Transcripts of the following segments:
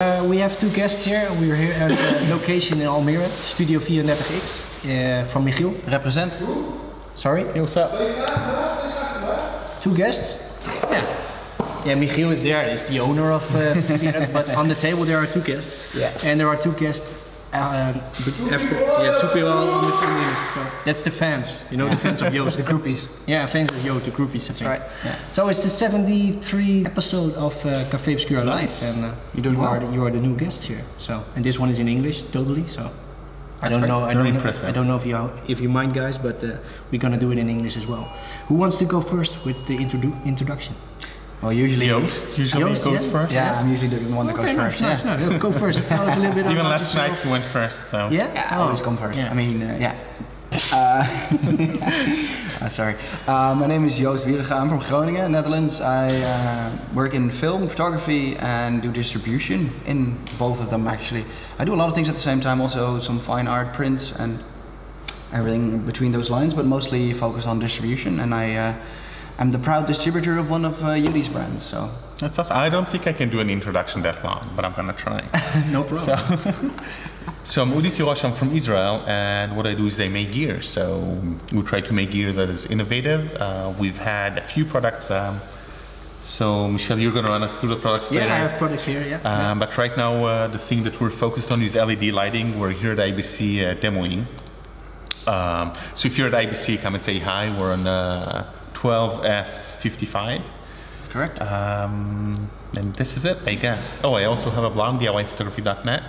We have two guests here. We're here at the location in Almere, Studio 34X, from Michiel. Represent. Sorry? Hey, what's up? Two guests? Yeah. Yeah, Michiel is there. He's the owner of but on the table there are two guests. Yeah. And there are two guests two people on the 2 minutes. So that's the fans, you know, the fans of Joost. The groupies. Yeah, fans of Joost, the groupies. That's right. Yeah. So it's the 73 episode of Café Obscura Live, Nice. and You're doing well. you are the new guest here. So, and this one is in English totally. So I don't know. Impressive. I don't know if you mind, guys, but we're gonna do it in English as well. Who wants to go first with the introduction? Well, usually Joost goes first. Yeah, I'm usually the one that goes first. Nice. Go first. Tell us a little bit Even about last night you went first, so. Yeah? I always come first. Yeah. I mean, yeah. Sorry. My name is Joost Wierenga. I'm from Groningen, Netherlands. I work in film, photography, and do distribution in both of them actually. I do a lot of things at the same time, also some fine art, prints, and everything between those lines, but mostly focus on distribution. And I'm the proud distributor of one of Udi's brands. So That's awesome. I don't think I can do an introduction that long, but I'm gonna try. No problem. So I'm Udi Tirosh, I'm from Israel, and what I do is I make gear. So we try to make gear that is innovative. We've had a few products. So Michelle, you're gonna run us through the products later. Yeah, I have products here, yeah. But right now the thing that we're focused on is LED lighting. We're here at IBC demoing. So if you're at IBC, come and say hi. We're on 12F55. that's correct. And this is it, I guess. Oh, I also have a blog, DIYphotography.net.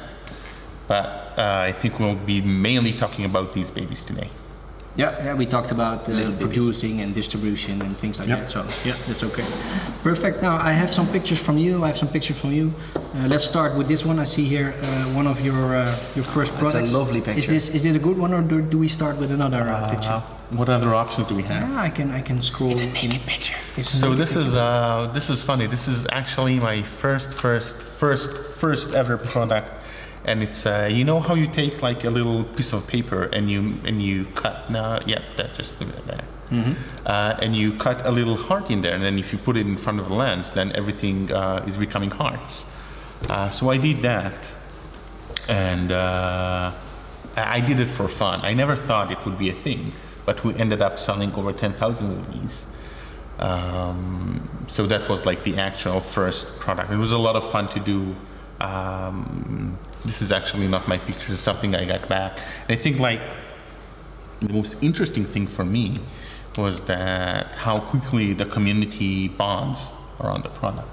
But I think we'll be mainly talking about these babies today. Yeah, we talked about producing and distribution and things like that. So yeah, that's okay. Perfect. Now I have some pictures from you. Let's start with this one. I see here one of your first products. It's a lovely picture. Is this a good one, or do we start with another picture? What other options do we have? Yeah, I can scroll. It's a naked picture. So this is funny. This is actually my first ever product. And it's you know how you take like a little piece of paper and you cut just leave it there. And you cut a little heart in there, and then if you put it in front of the lens, then everything is becoming hearts. So I did that, and I did it for fun. I never thought it would be a thing, but we ended up selling over 10,000 of these. So that was like the actual first product. It was a lot of fun to do. This is actually not my picture, it's something I got back. And I think like the most interesting thing for me was that how quickly the community bonds around the product.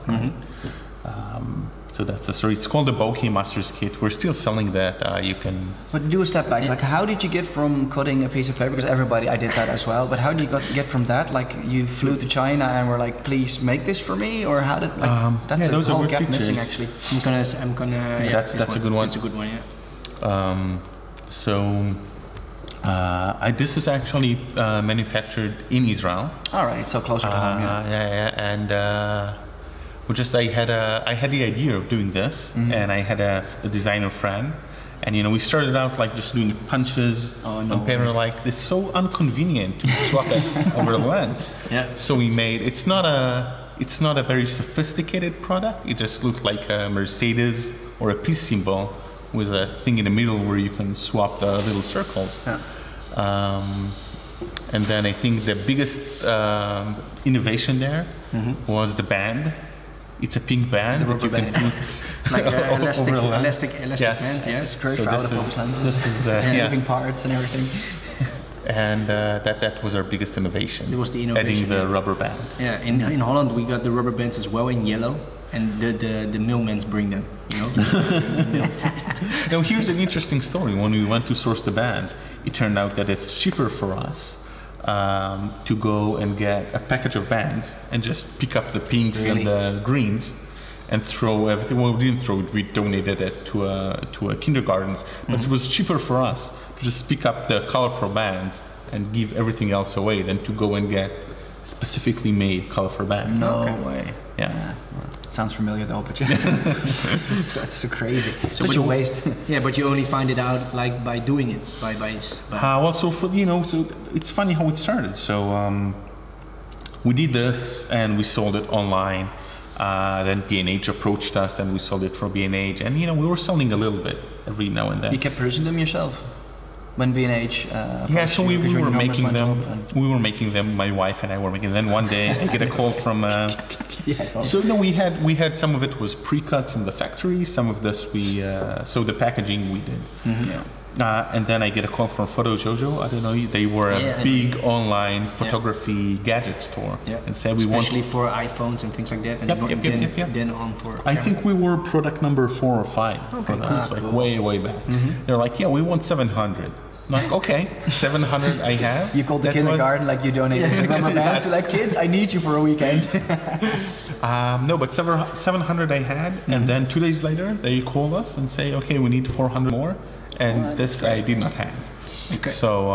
So that's the story. It's called the Bokeh Masters Kit. We're still selling that. You can. But do a step back. Like, how did you get from cutting a piece of paper? Because I did that as well. But how did you get from that? Like, you flew to China and were like, please make this for me, or how did? Like, that's a whole gap missing actually. I'm gonna. Yeah, that's a good one. That's a good one. Yeah. This is actually manufactured in Israel. All right, so closer to home. And I had the idea of doing this, and I had a designer friend, and you know we started out like just doing punches on paper. Like it's so inconvenient to swap it over the lens. Yeah. So we made it's not a very sophisticated product. It just looked like a Mercedes or a peace symbol with a thing in the middle where you can swap the little circles. Yeah. And then I think the biggest innovation there was the band. It's a pink band that you can put like elastic band. Yeah, it's great for out-of-focus lenses. This is moving parts and everything. And that was our biggest innovation. It was the innovation. Adding the rubber band. Yeah, in Holland we got the rubber bands as well in yellow, and the millmen bring them. You know. Now here's an interesting story. When we went to source the band, it turned out that it's cheaper for us to go and get a package of bands and just pick up the pinks and the greens and throw everything. Well, we didn't throw it, we donated it to a kindergartens, but it was cheaper for us to just pick up the colorful bands and give everything else away than to go and get specifically made colorful bands. No way. Yeah. Sounds familiar though, but it's so crazy. Such a waste. Yeah, but you only find it out like by doing it, by well, so it's funny how it started. So we did this and we sold it online. Then B&H approached us, and we sold it for B&H, and you know, we were selling a little bit every now and then. You kept producing them yourself? When B&H yeah, so we were making them. We were making them. My wife and I were making them. Then one day I get a call from. So no, we had some of it was pre-cut from the factory. Some of this so the packaging we did. Mm-hmm. Yeah. And then I get a call from Photo Jojo. I don't know. They were a big online photography gadget store, and said we want, especially for iPhones and things like that. And then on for. I think we were product number 4 or 5 for that, like way back. Mm-hmm. They're like, yeah, we want 700. I'm like, okay, 700 I have. You called the kindergarten like you donated to rubber bands. So like, kids, I need you for a weekend. No, but 700 I had, and then 2 days later they call us and say, okay, we need 400 more, and this I did not have. Okay. So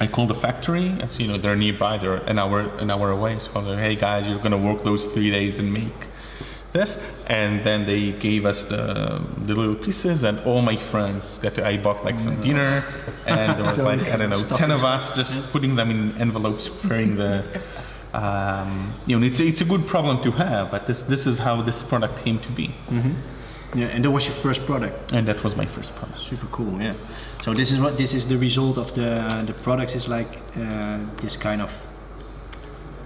I called the factory, as you know, they're nearby, they're an hour away. So I was like, hey guys, you're gonna work those 3 days and make this, and then they gave us the little pieces, and all my friends I bought like some dinner, and there was like, I don't know, 10 of us just putting them in envelopes, preparing the you know, it's a good problem to have, but this is how this product came to be. Mm-hmm. Yeah, and that was your first product. And that was my first product. Super cool. Yeah. So this is the result of the products is like this kind of.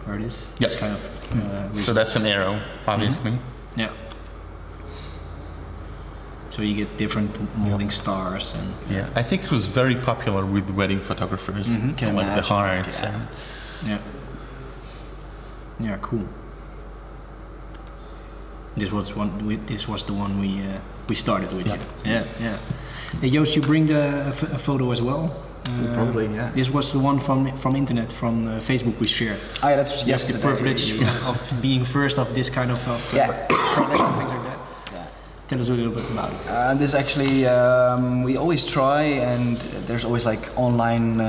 Where it is? Yes. This kind of. So that's an arrow, obviously. Mm-hmm. Yeah. So you get different molding stars and. Yeah, I think it was very popular with wedding photographers. Mm-hmm. Can like imagine. The hearts. Yeah. Yeah. Yeah. Cool. This was the one we started with. Yeah. Hey, Joost, you bring a photo as well. Probably, yeah. This was the one from internet, from Facebook we shared. Oh yeah, that's the privilege of being first of this kind of products and things like that. Yeah. Tell us a little bit about it. This actually, we always try, and there's always like online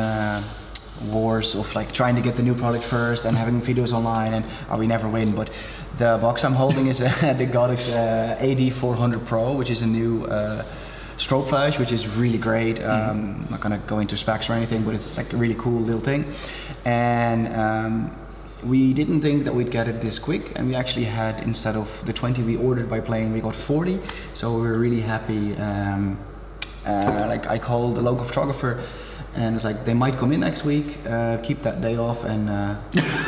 wars of like trying to get the new product first and having videos online, and we never win. But the box I'm holding is the Godox AD400 Pro, which is a new strobe flash, which is really great. I'm not gonna go into specs or anything, but it's like a really cool little thing. And we didn't think that we'd get it this quick, and we actually had, instead of the 20 we ordered by plane, we got 40. So we were really happy. Like I called the local photographer, and it's like, they might come in next week, keep that day off and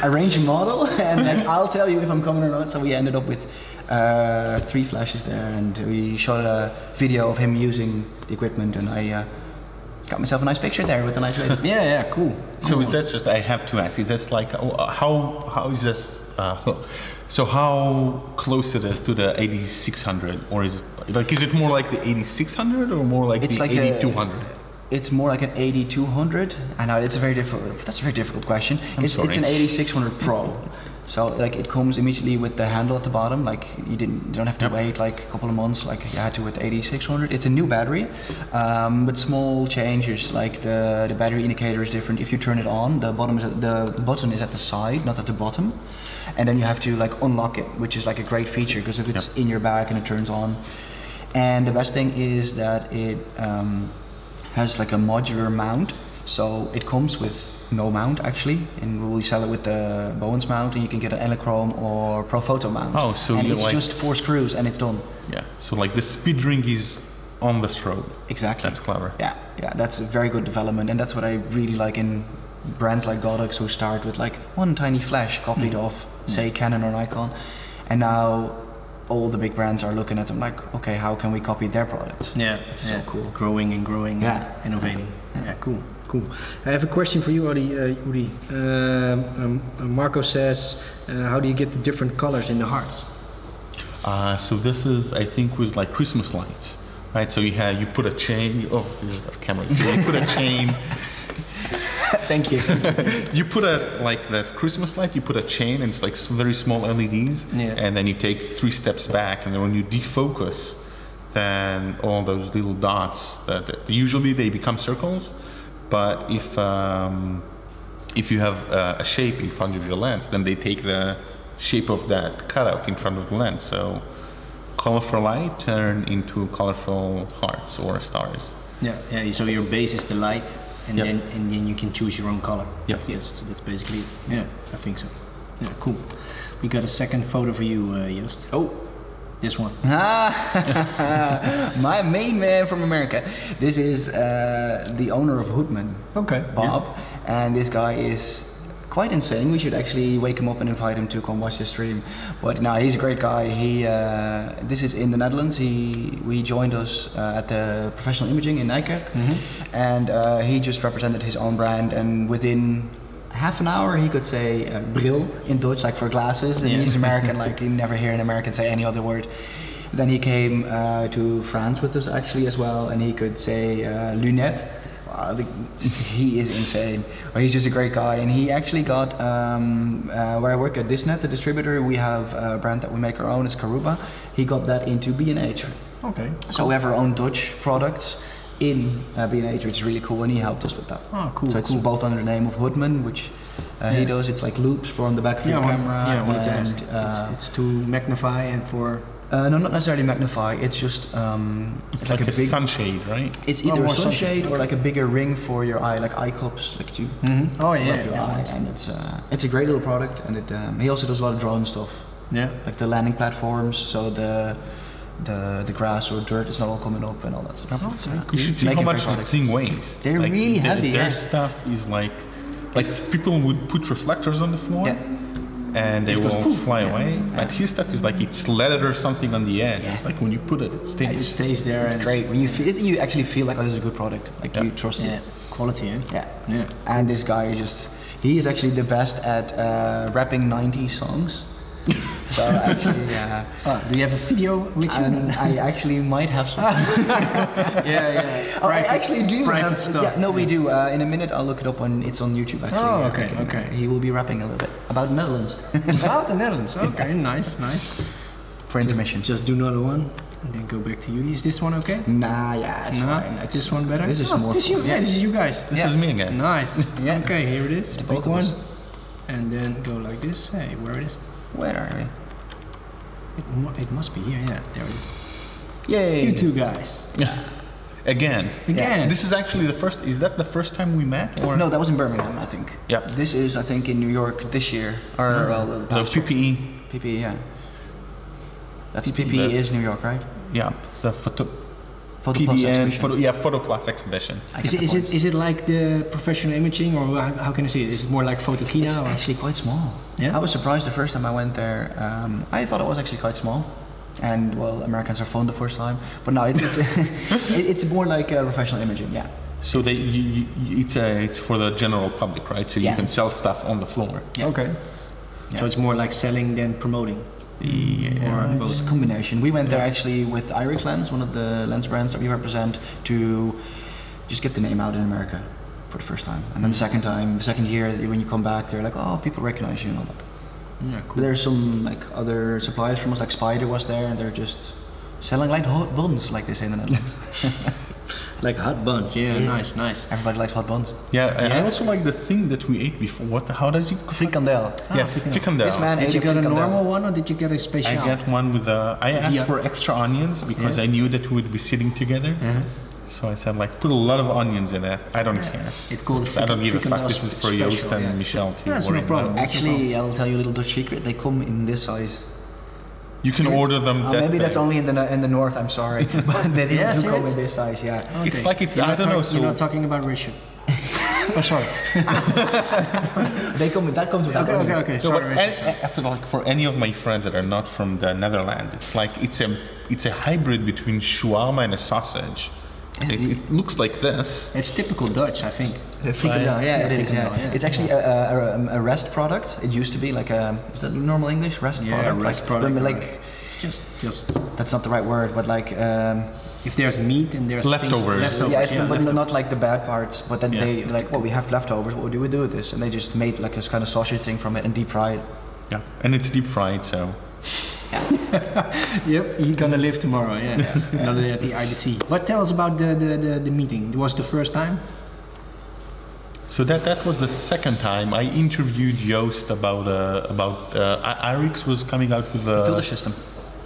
arrange a model, and like, I'll tell you if I'm coming or not. So we ended up with 3 flashes there, and we shot a video of him using the equipment, and I got myself a nice picture there with a nice lady. Yeah, cool. So is that just, I have to ask, is this like, how is this, so how close it is to the 8600, or is it more like the 8600 or more like the 8200? It's more like an 8200. I know that's a very difficult question. It's an 8600 Pro. So like it comes immediately with the handle at the bottom. Like you don't have to wait like a couple of months like you had to with the 8600. It's a new battery, but small changes. Like the battery indicator is different. If you turn it on, the button is at the side, not at the bottom, and then you have to like unlock it, which is like a great feature because if it's in your bag and it turns on. And the best thing is that it has like a modular mount, so it comes with no mount actually, and we sell it with the Bowens mount, and you can get an Elechrome or Pro Photo mount. Oh, so and you it's just 4 screws and it's done. Yeah, so like the speed ring is on the strobe. Exactly. That's clever. Yeah, that's a very good development, and that's what I really like in brands like Godox, who start with like one tiny flash copied off, say Canon or Nikon, and now all the big brands are looking at them like, okay, how can we copy their products? Yeah, it's so cool. Growing and innovating. Yeah, cool. I have a question for you, Udi. Marco says, how do you get the different colors in the hearts? So this is, I think, was like Christmas lights, right? So you put a chain. Oh, this is our camera. So you put a chain. Thank you. You put that's Christmas light, you put a chain, and it's like very small LEDs, and then you take 3 steps back, and then when you defocus, then all those little dots, usually they become circles, but if you have a shape in front of your lens, then they take the shape of that cutout in front of the lens. So colorful light turn into colorful hearts or stars. Yeah. So your base is the light. And then you can choose your own color. Yep. That's basically it. Yeah, I think so. Yeah, cool. We got a second photo for you, Joost. Oh. This one. My main man from America. This is the owner of Hoodman. Okay. Bob. And this guy is quite insane. We should actually wake him up and invite him to come watch the stream. But no, he's a great guy. This is in the Netherlands. We joined us at the Professional Imaging in Nijkerk. And he just represented his own brand, and within half an hour he could say bril in Dutch, like for glasses, and he's American, like you never hear an American say any other word. Then he came to France with us actually as well, and he could say lunette. He is insane. Well, he's just a great guy, and he actually got where I work at Disnet, the distributor. We have a brand that we make our own. It's Karuba. He got that into B&H. Okay. So we have our own Dutch products in B&H, which is really cool, and he helped us with that. Oh, cool. So it's both under the name of Hoodman, which he does. It's like loops for on the back of your camera. Yeah, I wanted to ask. It's to magnify and for. No, not necessarily magnify. It's just it's like a big sunshade, right? It's either a sunshade or like a bigger ring for your eye, like eye cups, like to. Oh yeah. Your eye. And it's a great little product, and he also does a lot of drone stuff. Yeah. Like the landing platforms, so the grass or dirt is not all coming up and all that stuff. You should see how much the thing weighs. They're like, really heavy. Their stuff is like people would put reflectors on the floor. Yeah. And they will fly away. But his stuff is like it's leather or something on the edge. Yeah. It's like when you put it, it stays. It stays there. It's great. When you actually feel like, oh, this is a good product. Like you trust it. Quality, eh? Yeah. And this guy he is actually the best at rapping 90s songs. So actually, do you have a video with you? I actually might have some. Yeah. Oh, I actually do have stuff. Yeah, no, we do. In a minute, I'll look it up when it's on YouTube. Actually. Oh, okay. He will be rapping a little bit about the Netherlands. About the Netherlands. Okay, nice. For intermission. Just do another one and then go back to Udi. Is this one okay? Nah, yeah, it's fine. It's this one better? This is more. This is you guys. This is me again. Nice. Okay, here it is. The both big one. us. And then go like this. Hey, where it is? Where are we? It must be here, yeah, there it is. Yay! You two guys. Again. Yeah. This is actually is that the first time we met? Or? No, that was in Birmingham, I think. Yeah. This is, I think, in New York this year. Or, the past PPE. PPE, yeah. That's PPE is New York, right? Yeah, it's a photo Plus exhibition. Photo Plus exhibition. Is it like the professional imaging, or how can I see it? Is it more like Photokina? It's actually quite small. Yeah? I was surprised the first time I went there. I thought it was actually quite small. And well, Americans are fun the first time. But no, it's more like professional imaging, yeah. So it's for the general public, right? So you can sell stuff on the floor. Yeah. Okay. Yeah. So it's more like selling than promoting. Yeah, it's a combination. We went there actually with Irix Lens, one of the lens brands that we represent, to just get the name out in America for the first time. And then the second year, when you come back, they're like, oh, people recognize you and all that. Yeah, cool. But there's some like other suppliers from us, like Spider was there, and they're just selling like hot buns, like they say in the Netherlands. Like hot buns, nice. Everybody likes hot buns. I also like the thing that we ate before. How does it? Frikandel. Yes, frikandel. This man did you get a normal one or did you get a special? I got one with I asked for extra onions because I knew that we would be sitting together. So I said, like, put a lot of onions in it. I don't care. I don't give a fuck. This is for Joost and Michelle to That's worry no problem. about. Actually, I'll tell you a little Dutch secret. They come in this size. You can order them. Maybe that's only in the north. I'm sorry, but they do come in this size. Yeah. Okay. It's like I don't know. So you're not talking about Richard. Oh, sorry. That comes with okay. So after, like, for any of my friends that are not from the Netherlands, it's like it's a hybrid between shawarma and a sausage. It looks like this. It's typical Dutch, I think. Frikandel, it is. It's actually a rest product. It used to be like is that normal English? Rest product? Rest product. Like, just. That's not the right word, but like. If there's meat and there's leftovers. But not like the bad parts. But then they like, well, we have leftovers. What do we do with this? And they just made like this kind of sausage thing from it and deep fried. Yeah, and it's deep fried, so. Yep, he's gonna live tomorrow. Not at the IDC. What tell us about the meeting? It was the first time. So that was the second time I interviewed Joost about Irix was coming out with the filter system.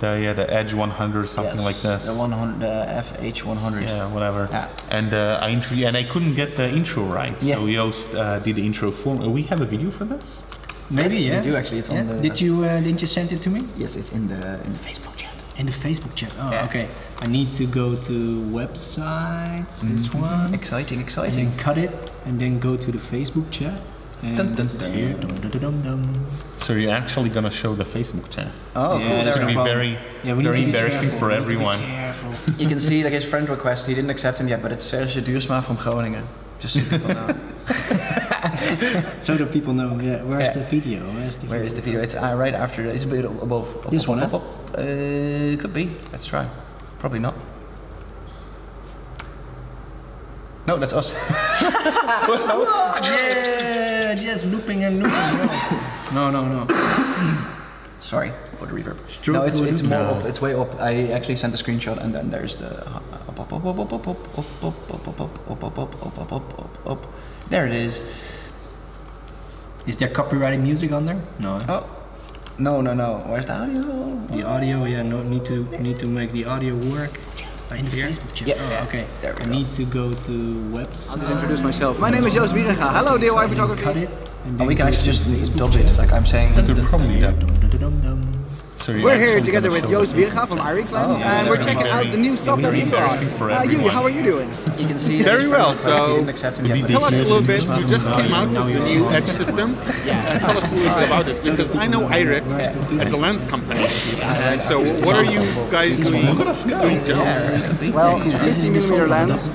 The Edge 100, something like this. The 100, the FH 100. Yeah, whatever. Yeah. And I interviewed, and I couldn't get the intro right. Yeah. So Joost did the intro for me. We have a video for this? Maybe, yes, yeah. you do actually. It's on the. Didn't you send it to me? Yes, it's in the Facebook chat. In the Facebook chat. Oh, Yeah. okay. I need to go to websites. This one. Exciting, And exciting. then cut it, and then go to the Facebook chat. And Dun, dun, this is dun. here. Dum, dum, dum, dum. So you're actually gonna show the Facebook chat. Oh, Yeah, cool. that's It's gonna be no very, Yeah, we need very to be embarrassing careful. for We need to be everyone. careful. You can see like his friend request. He didn't accept him yet, but it's Tirosh Joost from Groningen. Just so people know. So that people know. Yeah. Where's Yeah. the video? Where is the video? It's right after. It's a bit above. This one, huh? Could be. Let's try. Probably not. No, that's us. Yeah, just looping and looping. No. Sorry for the reverb. Stroke No, it's would- more No. up. It's way up. I actually sent a screenshot, and then there's the up. There it is. Is there copyrighted music on there? No. Oh, no. Where's the audio? The audio, yeah, no, need to make the audio work. In the Facebook chat. Yeah, Oh, yeah. okay. There we I go. need to go to website. I'll just introduce myself. My name is Tirosh Wierenga. Hello, DIY Cut photography. it. And Oh, we then can go actually to just Facebook dub chat. it, like I'm saying. You could probably do. Dum-dum-dum. So you're We're here actually together gonna with show Joost the- Wierenga from Irixlands, Oh, and we're that's checking very- out the new stuff that he brought. embarrassing for Udi, everyone. how are you doing? You can see Very his well, friend request, he so didn't accept him yet, but tell us a little bit, Tirosh you just came out with the new Edge system. Tell us a little bit about this, because I know Irix as a lens company. And so what are you guys doing gels? Well, the 50mm lens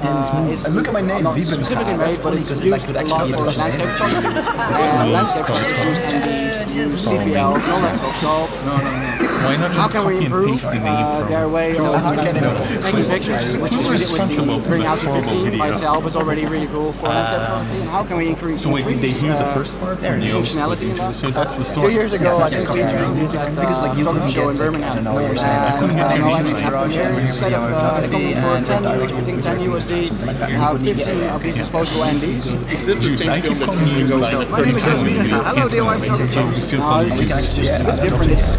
is Look at my name, not Wierenga. specifically That's made, but funny, it's 'cause it, like, used could a actually lot for be landscape photography. Landscape photographers use NDs, use CPLs, and all that stuff. So Why not just how can we copy and improve paste the name from- their way of taking pictures, which is really with responsible the for bring this out the horrible 15 by video? itself is already really cool for landscape photography. And how can we increase So wait, did they hear the first part? Or you- functionality in that? So that's the 2 story. years ago, I think we introduced these at the photography show in Birmingham. And what you're saying. I couldn't get now any actually video have them here. It's a set of, they come for 10, I think 10 USD. You have 15 of these disposable NDs. Is this the same film that you go sell? My name is Tirosh Joost. Hello, DIY photography. No, this is a bit different. It's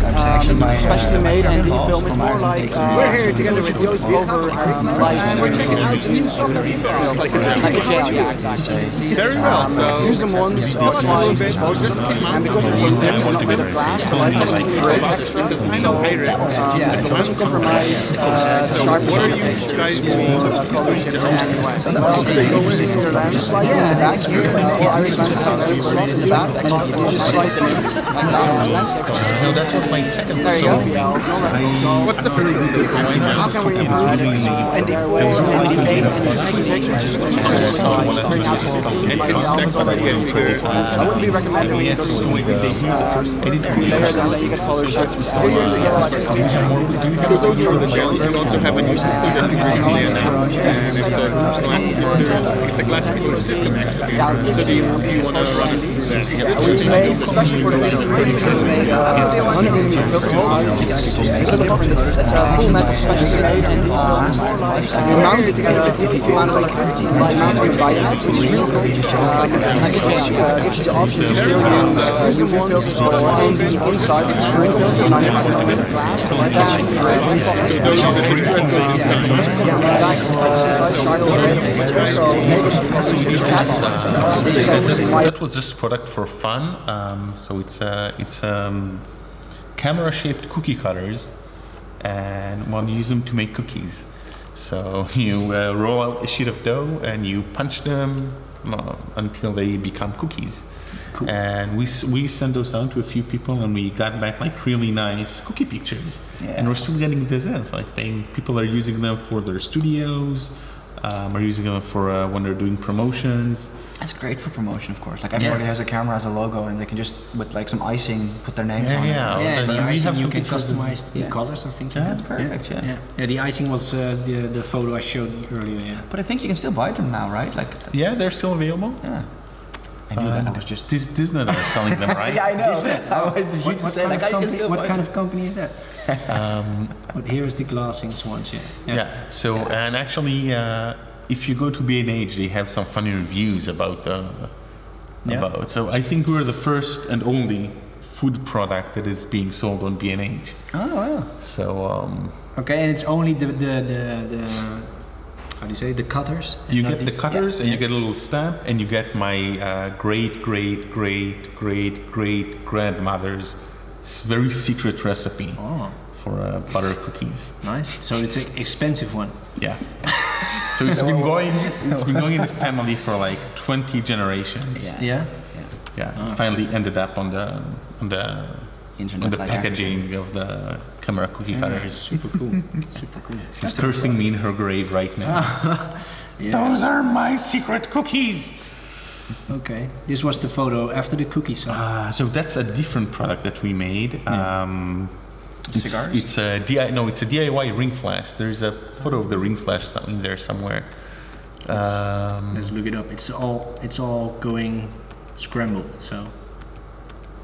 specially made ND film. It's more like we're here together with Joost over Irixlands, and we're checking out the new stuff that he brought. Like a gel, yeah, exactly. Very well, so Use them once, tell us a little twice, bit, you just came out and because with they're so the thin, they're not made of glass, the light doesn't break extra. because I know Irix as a It lens doesn't compromise the So sharpness what are of you the picture. guys doing? Color shift anyway. Well, they go in your lens, slide in the back here. All Irix lenses have a slot in the back. You just slide them in, and landscape pictures. No, that was my second There you go. Yeah, so What's the picture? how can we improve ND4, ND8, and taking pictures? Bring out the 15 by itself is already really cool. I wouldn't be recommending it because if you layer them, then you get color shifts. 2 years ago, I think we introduced these at So those are the gels. You also have a new system that you recently announced, and it's a classification system actually. So do you want to run us through that? we made, especially for the 15mm, we made 100mm filter. It's a little different. It's a full metal specially made and you mount it together with the like 50 by mounting by it, which is really cool. And it just gives you the option to still use UV filters or ND inside with the screen filter, 95mm glass, like that. Yeah, exactly. So maybe That was just product for fun. So it's camera-shaped cookie cutters, and one use them to make cookies. So you roll out a sheet of dough and you punch them until they become cookies. Cool. And we sent those out to a few people, and we got back like really nice cookie pictures. Yeah. And we're still getting this in. Like people are using them for their studios, are using them for when they're doing promotions. That's great for promotion, of course. Like everybody has a camera, has a logo, and they can just with like some icing put their names on it. Yeah, and the icing you can pictures customize the colors or things like Yeah, that. that's perfect. Yeah. The icing was the photo I showed earlier. Yeah. But I think you can still buy them now, right? Like Yeah, they're still available. yeah. I knew that. I was just. Disney are selling them, right? Yeah, I know. I wanted you to say like I can still What buy kind them. of company is that? But here is the glassing ones. Yeah. So and actually, if you go to B&H, they have some funny reviews about about. So I think we're the first and only food product that is being sold on B&H. Oh wow. So Okay, and it's only how do you say, the cutters? You get the cutters, and you get a little stamp, and you get my great grandmother's very secret recipe for butter cookies. Nice. So it's an expensive one. Yeah. So it's been going in the family for like 20 generations. Yeah. Finally ended up on the packaging of the camera cookie cutters. Super cool. Super cool. She's cursing me in her grave right now. Those are my secret cookies. Okay. This was the photo after the cookies. So that's a different product that we made. Cigars? It's a DIY ring flash. There's a photo of the ring flash in there somewhere. Let's look it up. It's all going scrambled. So.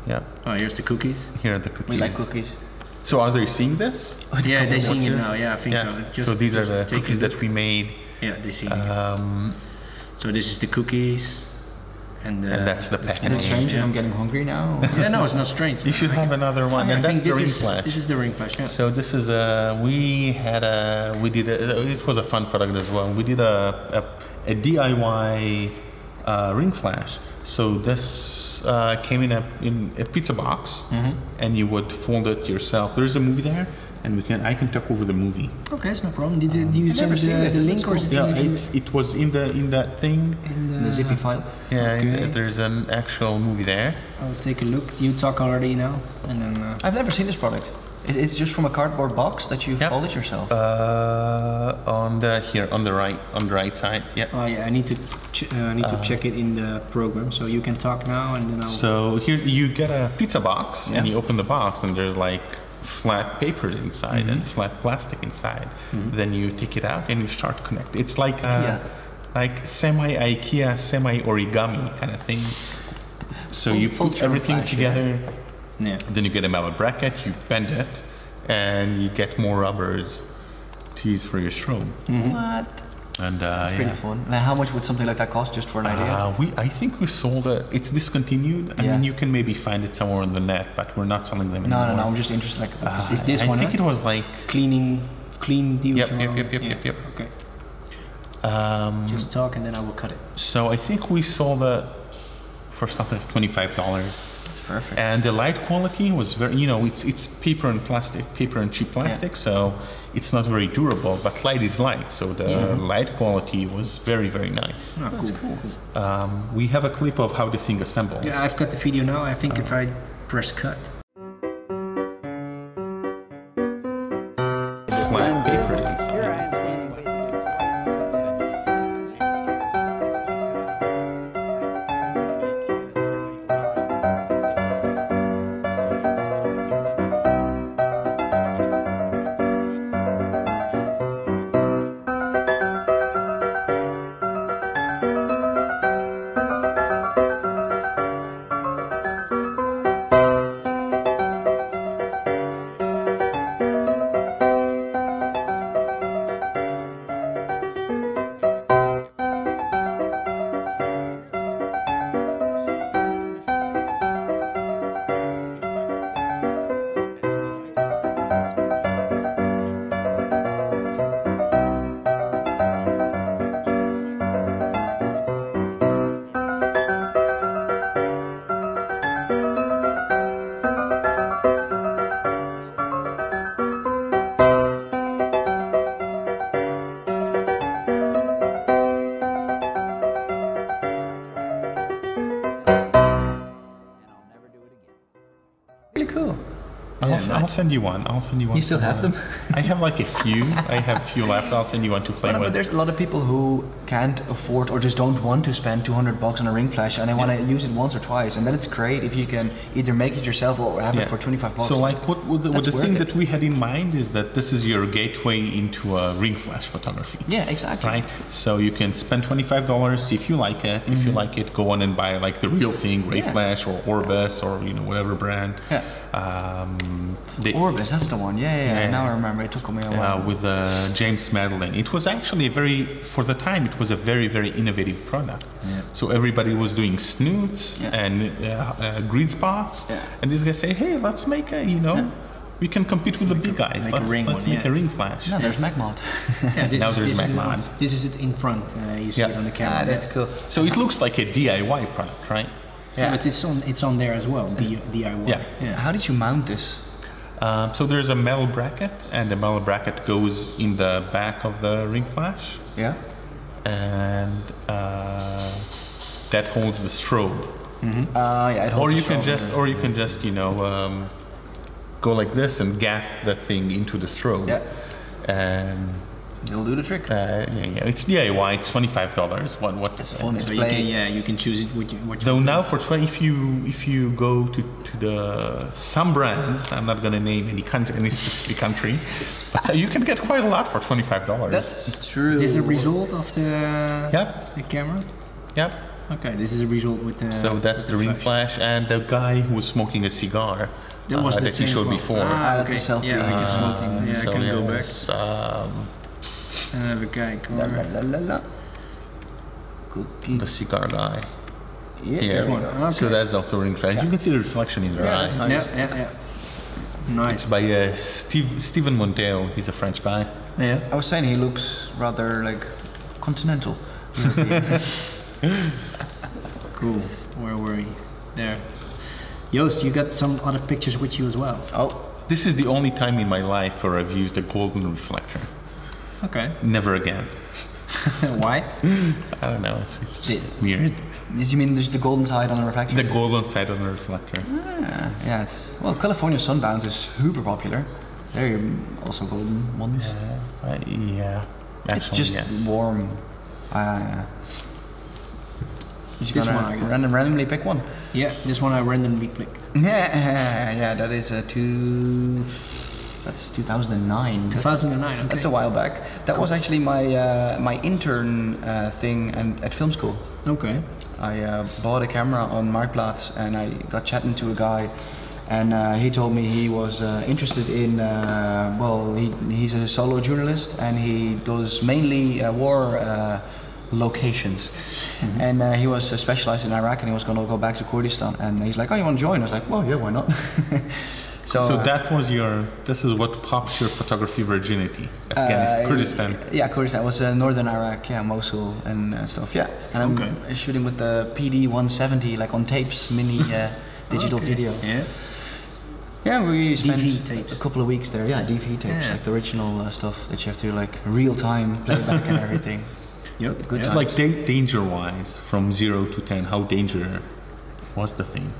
Yeah. Oh, here's the cookies. Here are the cookies. We like cookies. So are they seeing this? Yeah, they're seeing it now. Yeah, I think so. So these are the cookies that we made. Yeah, they're seeing it. So this is the cookies. And that's the packaging. And it's strange. I'm getting hungry now. Yeah, no, it's not strange. You should have another one. And that's the ring flash. This is the ring flash. Yeah. So this is it was a fun product as well. We did a DIY ring flash. So this came in a pizza box, and you would fold it yourself. There's a movie there, and I can talk over the movie. Okay, it's no problem. Did you send the link or something? It was in that thing. In the zippy file. Yeah, there's an actual movie there. I'll take a look. You talk already now, and then. I've never seen this product. It's just from a cardboard box that you fold it yourself. On the right side. Yeah. Oh yeah, I need to check it in the program. So you can talk now, and then I'll. So here you get a pizza box, and you open the box, and there's like flat papers inside and flat plastic inside. Then you take it out and you start to connect. It's like semi IKEA, semi origami kind of thing. So you put everything together. Yeah. Then you get a metal bracket, you bend it, and you get more rubbers to use for your strobe. What? And it's pretty fun. Now, how much would something like that cost, just for an idea? I think we sold it. It's discontinued. I mean, you can maybe find it somewhere on the net, but we're not selling them anymore. No. I'm just interested. Like, is this one? I think it was like clean deodorant. Yep. Okay. Just talk, and then I will cut it. So I think we sold it for something like $25. Perfect. And the light quality was very, it's paper and cheap plastic, so it's not very durable, but light is light, so the light quality was very, very nice. Oh, That's cool. We have a clip of how the thing assembles. Yeah, I've got the video now. I think if I press cut. Flat paper inside. I'll send you one. You still have them? I have like a few. I have a few left. I'll send you one to play with. But there's a lot of people who can't afford or just don't want to spend $200 on a ring flash, and they want to use it once or twice. And then it's great if you can either make it yourself or have it for $25. So like the thing that we had in mind is that this is your gateway into ring flash photography. Yeah, exactly. Right. So you can spend $25 if you like it. If you like it, go on and buy like the real thing, Ray Flash or Orbis or whatever brand. Yeah. Orbis, that's the one. Yeah. Now I remember. It took me a while. With James Madeline. It was actually for the time, it was a very, very innovative product. Yeah. So everybody was doing snoots and grid spots. Yeah. And this guy said, hey, let's make a, we can compete with the big guys. Make Let's make a ring flash. No, there's MagMod. Yeah, Now there's MagMod. This is it in front. You see it on the camera. That's cool. So it looks like a DIY product, right? Yeah, but it's on there as well. DIY. Yeah. How did you mount this? So there's a metal bracket, and the metal bracket goes in the back of the ring flash, Yeah. and that holds the strobe. Yeah. It holds Or the you can strobe. just go like this and gaff the thing into the strobe. Yeah. And It'll do the trick. it's DIY. It's $25. What? It's fun. It's So you can choose it what you Though now for 20, if you go to some brands, I'm not going to name any specific country, but so you can get quite a lot for $25. That's true. Is this a result of the camera? Yep. Okay, this is a result with the. So that's the ring flash, and the guy who was smoking a cigar that you showed before. That's a selfie. Yeah, I can go back. Even kijken La, hoor. la, la, la. Cookie. The cigar guy. Yeah, Here. one. Okay. So that's also ring flash. You can see the reflection in their eyes. that's nice. Yeah. Nice. It's by Steven Mondeo. He's a French guy. Yeah. I was saying he looks rather like continental. Cool. Where were we? There. Joost, you got some other pictures with you as well. Oh. This is the only time in my life where I've used a golden reflector. Okay. Never again. Why? I don't know. It's just weird. Did you mean there's the golden side on the reflection? The golden side on the reflector. Yeah. California sunbound is super popular. There are also golden ones. Yeah. It's just warm. You This just one I got. randomly pick one. Yeah, this one I randomly clicked. Yeah, that is that's 2009. 2009. Okay. That's a while back. That was actually my intern thing at film school. Okay. I bought a camera on Marktplaats and I got chatting to a guy, and he told me he was interested in. He's a solo journalist and he does mainly war locations. And he was specialized in Iraq and he was going to go back to Kurdistan. And he's like, "Oh, you want to join?" I was like, "Well, yeah, why not?" So this is what popped your photography virginity, Afghanistan, Kurdistan. Yeah, Kurdistan was northern Iraq, Mosul and stuff, yeah. And I'm shooting with the PD 170, like on tapes, mini digital video. Yeah. Yeah, we spent DV tapes. a couple of weeks there. Yeah, DV tapes, like the original stuff that you have to like real time playback and everything. Yep. Good It's like danger-wise, from 0 to 10, how dangerous was the thing?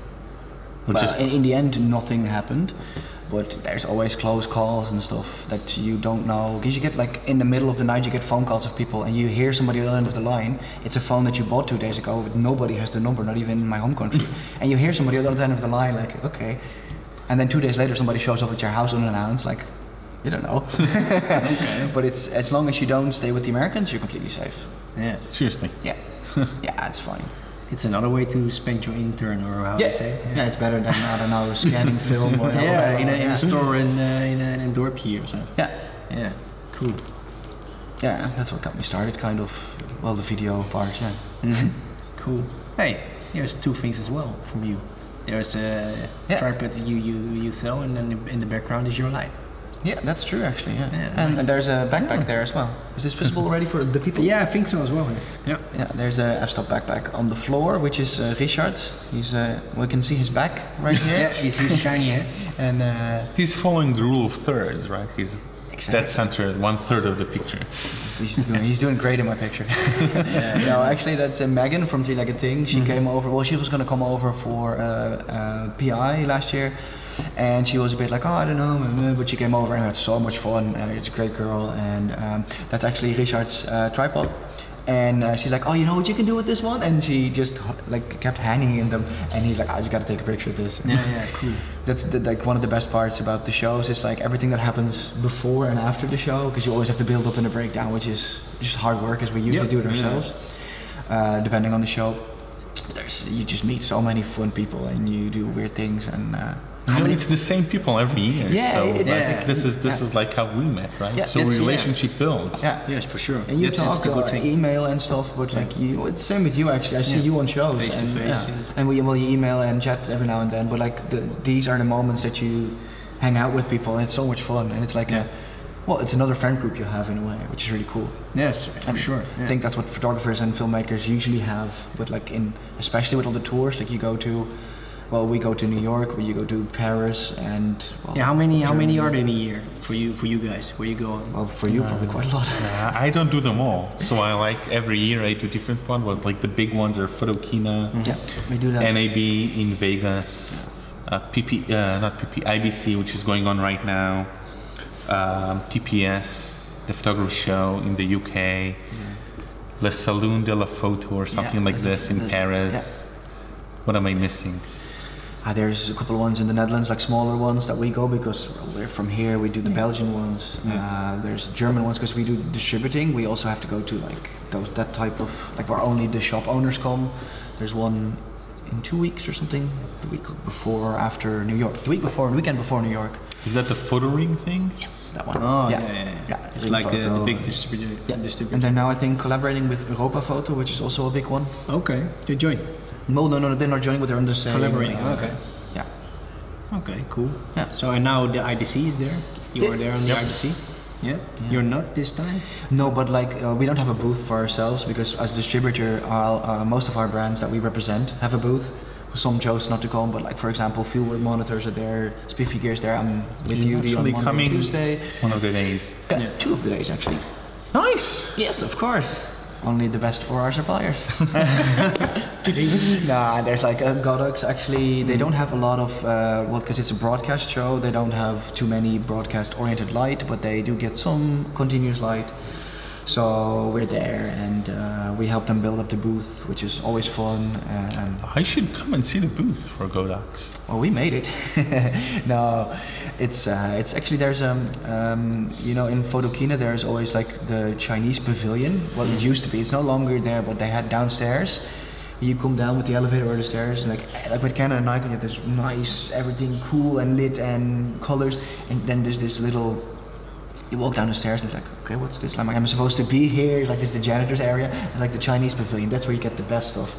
In the end, nothing happened, but there's always close calls and stuff that you don't know. Because you get like in the middle of the night, you get phone calls of people, and you hear somebody on the end of the line. It's a phone that you bought 2 days ago, but nobody has the number, not even in my home country. And you hear somebody on the end of the line, like, okay. And then 2 days later, somebody shows up at your house unannounced, like, you don't know. But it's as long as you don't stay with the Americans, you're completely safe. Yeah. Seriously. Yeah, yeah, it's fine. It's another way to spend your intern, or how you say. Yeah, it's better than I don't know scanning film or in a store in a dorpje or so. Yeah. Yeah. Cool. Yeah, that's what got me started, kind of. Well, the video part, yeah. Cool. Hey, here's 2 things as well from you. There's a tripod you sell, and then in the background is your light. Yeah, that's true actually, yeah. Nice. And there's a backpack there as well. Is this visible already for the people? Yeah, I think so as well. Yeah. Yeah, there's a f-stop backpack on the floor, which is Richard. He's, we can see his back right here. Yeah, he's shiny hair. And He's following the rule of thirds, right? He's dead center, 1/3 of the picture. he's doing great in my picture. No, actually that's Megan from Three-Legged Thing. She came over, well, she was going to come over for PI last year. And she was a bit like, oh, I don't know, but she came over and had so much fun. It's a great girl, and that's actually Richard's tripod. And she's like, oh, you know what you can do with this one? And she just like kept hanging in them, and he's like, I just got to take a picture of this. Yeah, cool. That's like one of the best parts about the shows. It's like everything that happens before and after the show, because you always have to build up in a breakdown, which is just hard work, as we usually do it ourselves, depending on the show. You just meet so many fun people, and you do weird things, and it's the same people every year. Yeah, so it's, I think this is like how we met, right? Yeah, so relationship builds. Yeah, yes, for sure. And you that's talk email and stuff, but like it's the same with you actually. I see you on shows face to face, and you email and chat every now and then. But like these are the moments that you hang out with people, and it's so much fun, and it's like it's another friend group you have in a way, which is really cool. Yes, for sure. I think that's what photographers and filmmakers usually have, but like especially with all the tours, like you go to, well, we go to New York, you go to Paris, and how many are there in a year for you guys? Where you go on? Well, for you probably quite a lot. I don't do them all, so I like every year I do different ones. But like the big ones are Photokina, we do that. NAB in Vegas, IBC, which is going on right now. TPS, the photography show in the UK, Le Salon de la Photo or something like this in Paris. What am I missing? There's a couple of ones in the Netherlands, like smaller ones that we go because we're from here. We do the Belgian ones. There's German ones because we do distributing. We also have to go to like that type of, like where only the shop owners come. There's one in 2 weeks or something, the week before or after New York. The weekend before New York. Is that the photo ring thing? Yes, that one. Oh, yeah. It's like the big distributor. And they're now, I think, collaborating with Europa Photo, which is also a big one. Okay, they join. No, they're not joining, but they're under the same. Collaborating. Okay. Yeah. Okay, cool. Yeah. So and now the IBC is there. You are there on the IBC. Yeah. You're not this time. No, but like we don't have a booth for ourselves because as distributor, most of our brands that we represent have a booth. Some chose not to come, but like for example, Fieldwork Monitors are there, Spiffy Gear's there. I'm with Udi on Monday, Tuesday. One of the days. Yeah, 2 of the days actually. Nice. Yes, of course. Only the best for our suppliers. Nah, there's like Godox actually. They don't have a lot of because it's a broadcast show. They don't have too many broadcast-oriented light, but they do get some continuous light. So we're there and we help them build up the booth, which is always fun. I should come and see the booth for Godox. Well, we made it. No, it's actually there's in Photokina there's always like the Chinese pavilion. Well, it used to be. It's no longer there, but they had downstairs. You come down with the elevator or the stairs, like with Canon and Nikon, you have this nice, everything cool and lit and colors, and then there's this little. You walk down the stairs and it's like, okay, what's this? I'm like, I'm supposed to be here. Like, this is the janitor's area, and like the Chinese pavilion. That's where you get the best stuff.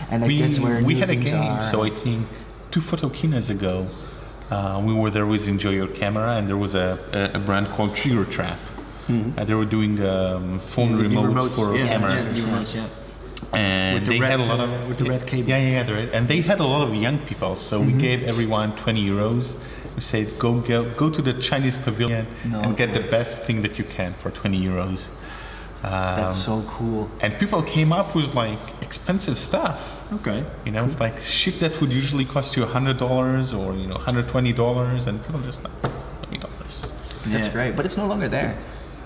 And like that's where we had a game. So I think 2 Photokinas ago, we were there with Enjoy Your Camera, and there was a brand called Trigger Trap. They were doing phone remotes for cameras. And they had a lot of with the red cable. And they had a lot of young people. So we gave everyone 20 euros. We said, go to the Chinese pavilion and get the best thing that you can for 20 euros. That's so cool. And people came up with like expensive stuff. Okay. You know, like shit that would usually cost you $100 or $120, and people just like $20. That's great, but it's no longer there.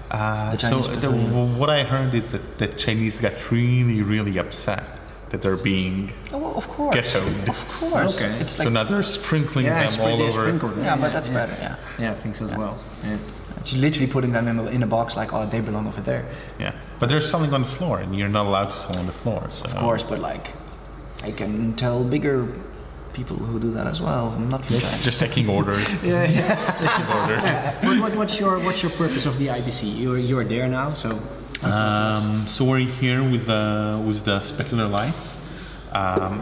What I heard is that the Chinese got really, really upset that they're being ghettoed. Of course. Okay. It's so now they're sprinkling them all over. Yeah, but that's better. Yeah, I think so as well. Yeah. It's literally putting them in a box like, oh, they belong over there. Yeah, but they're selling on the floor, and you're not allowed to sell on the floor. So. Of course, but like, I can tell bigger people who do that as well. I'm not just taking orders. Just taking orders. What's your purpose of the IBC? You're there now, so. So we're here with the specular lights,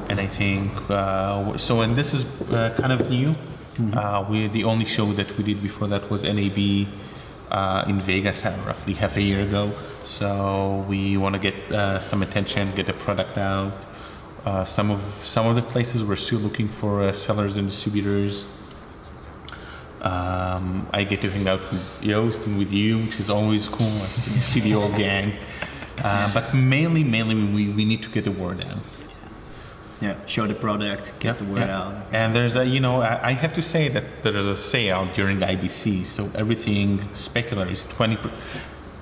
and I think and this is kind of new. The only show that we did before that was NAB in Vegas roughly half a year ago. So we want to get some attention, get the product out. Some of the places we're still looking for sellers and distributors. I get to hang out with Joost and with you, which is always cool. I see the old gang. But mainly we need to get the word out. Yeah, show the product, get the word out. And there's I have to say that there's a sale during IBC, so everything specular is 20%.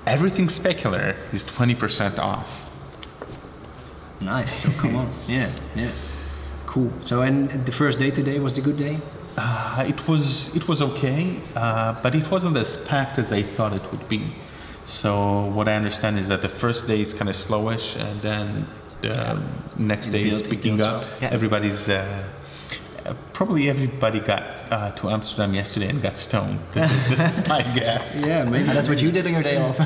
Everything specular is 20% off. Nice. So come on. Yeah. Cool. So and the first day today was the good day? It was okay, but it wasn't as packed as I thought it would be. So what I understand is that the first day is kind of slowish, and then the next day is picking up. Everybody's probably everybody got to Amsterdam yesterday and got stoned. This is my guess. Yeah, maybe that's what you did on your day off.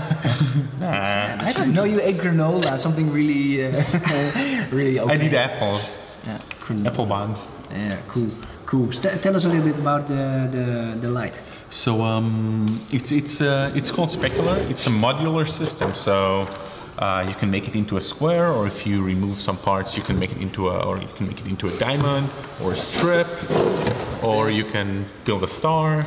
I don't know. You ate granola, something really, really. Okay. I did apples. Yeah, apple buns. Yeah, cool. Cool. Tell us a little bit about the light. So it's called Specular. It's a modular system. So you can make it into a square, or if you remove some parts, you can make it into a diamond or a strip, or you can build a star.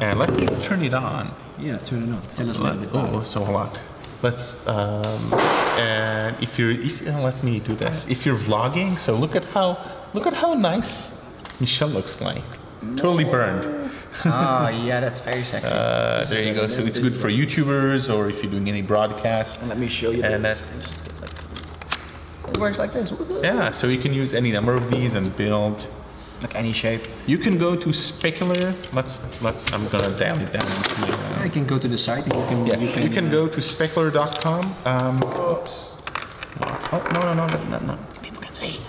And let's turn it on. Yeah, turn it on. Tell us a little bit about it. So hold on. Let's and if let me do this. If you're vlogging, so look at how nice Michelle looks like. Totally burned. Oh yeah, that's very sexy. There you go. So it's good for YouTubers, or if you're doing any broadcast. And let me show you and this. It works like this. Yeah, so you can use any number of these and build. Like any shape. You can go to Specular. Let's. I'm gonna dial it down. I can go to the site and you can go to specular.com. Oops. Oh no. People can see.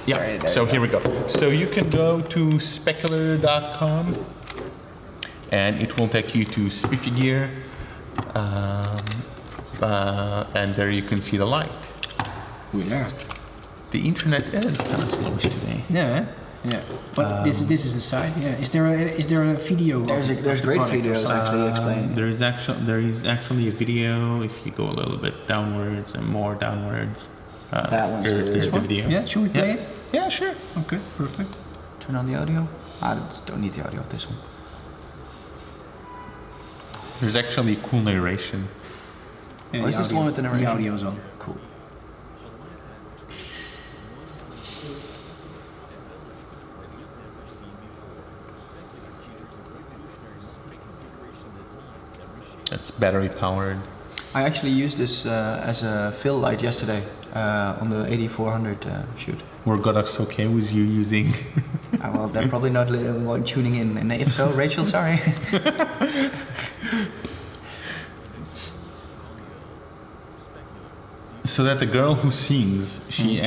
Yeah. Sorry, so here we go. So you can go to specular.com, and it will take you to Spiffy Gear, and there you can see the light. Yeah. The internet is kind of slowish today. Yeah. Yeah, but this is the site. Yeah, is there a video? There's great videos actually explaining. There is actually a video. If you go a little bit downwards and more downwards, that one's here's the video. Yeah, should we play it? Yeah, sure. Okay, perfect. Turn on the audio. I don't need the audio of this one. There's actually cool narration. Yeah, is this the one with the narration? The audio's on. Cool. It's battery powered. I actually used this as a fill light yesterday on the 8400 shoot. Were Godox okay with you using? Well, they're probably not tuning in, and if so, Rachel, sorry. So that the girl who sings, she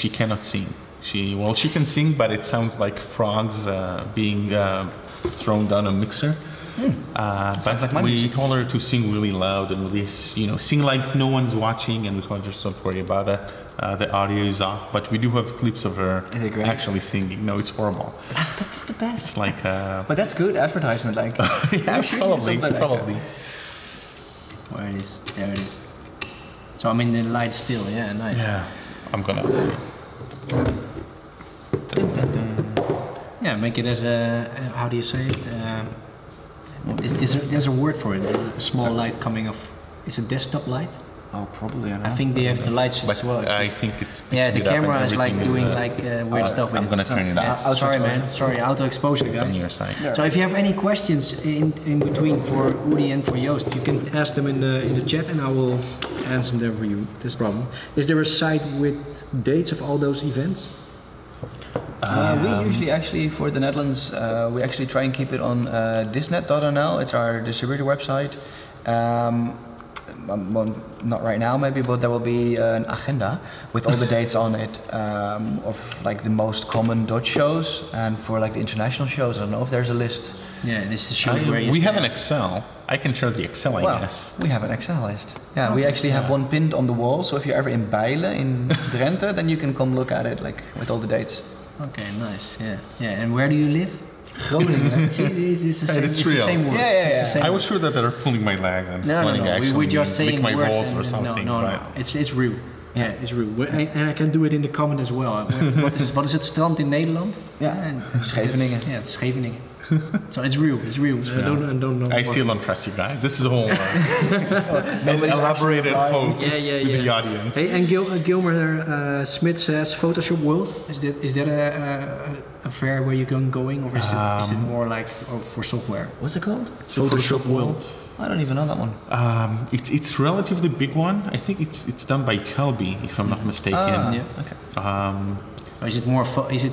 cannot sing. She can sing, but it sounds like frogs being thrown down a mixer. But like we told her to sing really loud and really, sing like no one's watching, and we told her just don't worry about it. The audio is off, but we do have clips of her actually singing. No, it's horrible. That's the best. It's like. But that's good advertisement, like. Yeah, probably. Where it is? There it is. So I mean the light still, yeah, nice. Yeah, I'm gonna. Yeah, make it as a how do you say it? There's a word for it. A small light coming off. It's a desktop light. Oh, probably. I don't know. I think they have the lights as well. I think it's. Yeah, the camera is like doing weird stuff. I'm gonna turn it off. Sorry, man. Sorry, auto exposure, guys. It's on your side. Yeah. So if you have any questions in between for Udi and for Joost, you can ask them in the chat, and I will answer them for you. This problem. Is there a site with dates of all those events? We usually actually for the Netherlands we actually try and keep it on disnet.nl. It's our distributor website. Well, not right now maybe, but there will be an agenda with all the dates on it of like the most common Dutch shows, and for like the international shows, I don't know if there's a list. Yeah, this is shows where you we have an Excel. I can share the Excel, I guess. We have an Excel list. Yeah, we actually have one pinned on the wall, so if you're ever in Bijlen in Drenthe, then you can come look at it, like with all the dates. Okay, nice. Yeah, yeah. And where do you live? Groningen. See, it's the same, it's real. the same word. Yeah. It's the same I was sure that they're pulling my legs and no, we're just saying lick my words balls and, or something. No. It's real. Yeah, it's real. And I can do it in the comment as well. What is het strand in Nederland? Yeah, Scheveningen. Yeah, it's Scheveningen. So it's real. It's real. I don't know. I still don't trust you guys. This is a whole elaborated post with the audience. Hey, and Gilmer Smith says Photoshop World. Is that a fair where you're going, or is it more like for software? What's it called? Photoshop World. I don't even know that one. It's relatively big one. I think it's done by Kelby, if I'm not mistaken. Yeah. Okay. Is it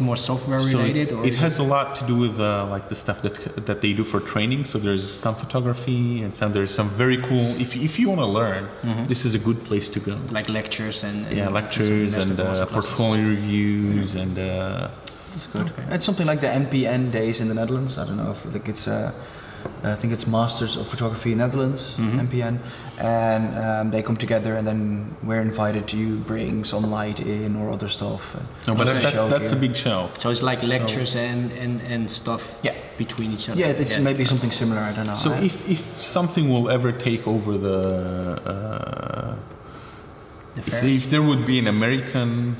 more software related? So it has a lot to do with like the stuff that they do for training. So there's some photography and there's some very cool. If you want to learn, this is a good place to go. Like lectures and lectures and portfolio reviews and. That's good. Okay. It's something like the MPN days in the Netherlands. I don't know if like it's I think it's Masters of Photography in Netherlands, MPN, and they come together, and then we're invited to bring some light in or other stuff. No, but that's a big show. So it's like lectures and stuff between each other. Yeah, it's maybe something similar, I don't know. So if something will ever take over if there would be an American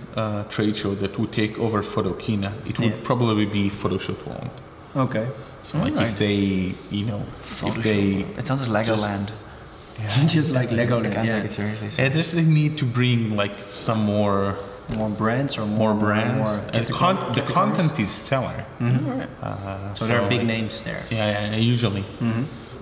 trade show that would take over Photokina, it would probably be Photoshop World. Okay. So like if they, it sounds like Legoland. Just like Legoland. I can't take it seriously. So. Yeah, just they need to bring like some more brands or more brands. And the content is stellar. So there are big names there. Yeah, usually.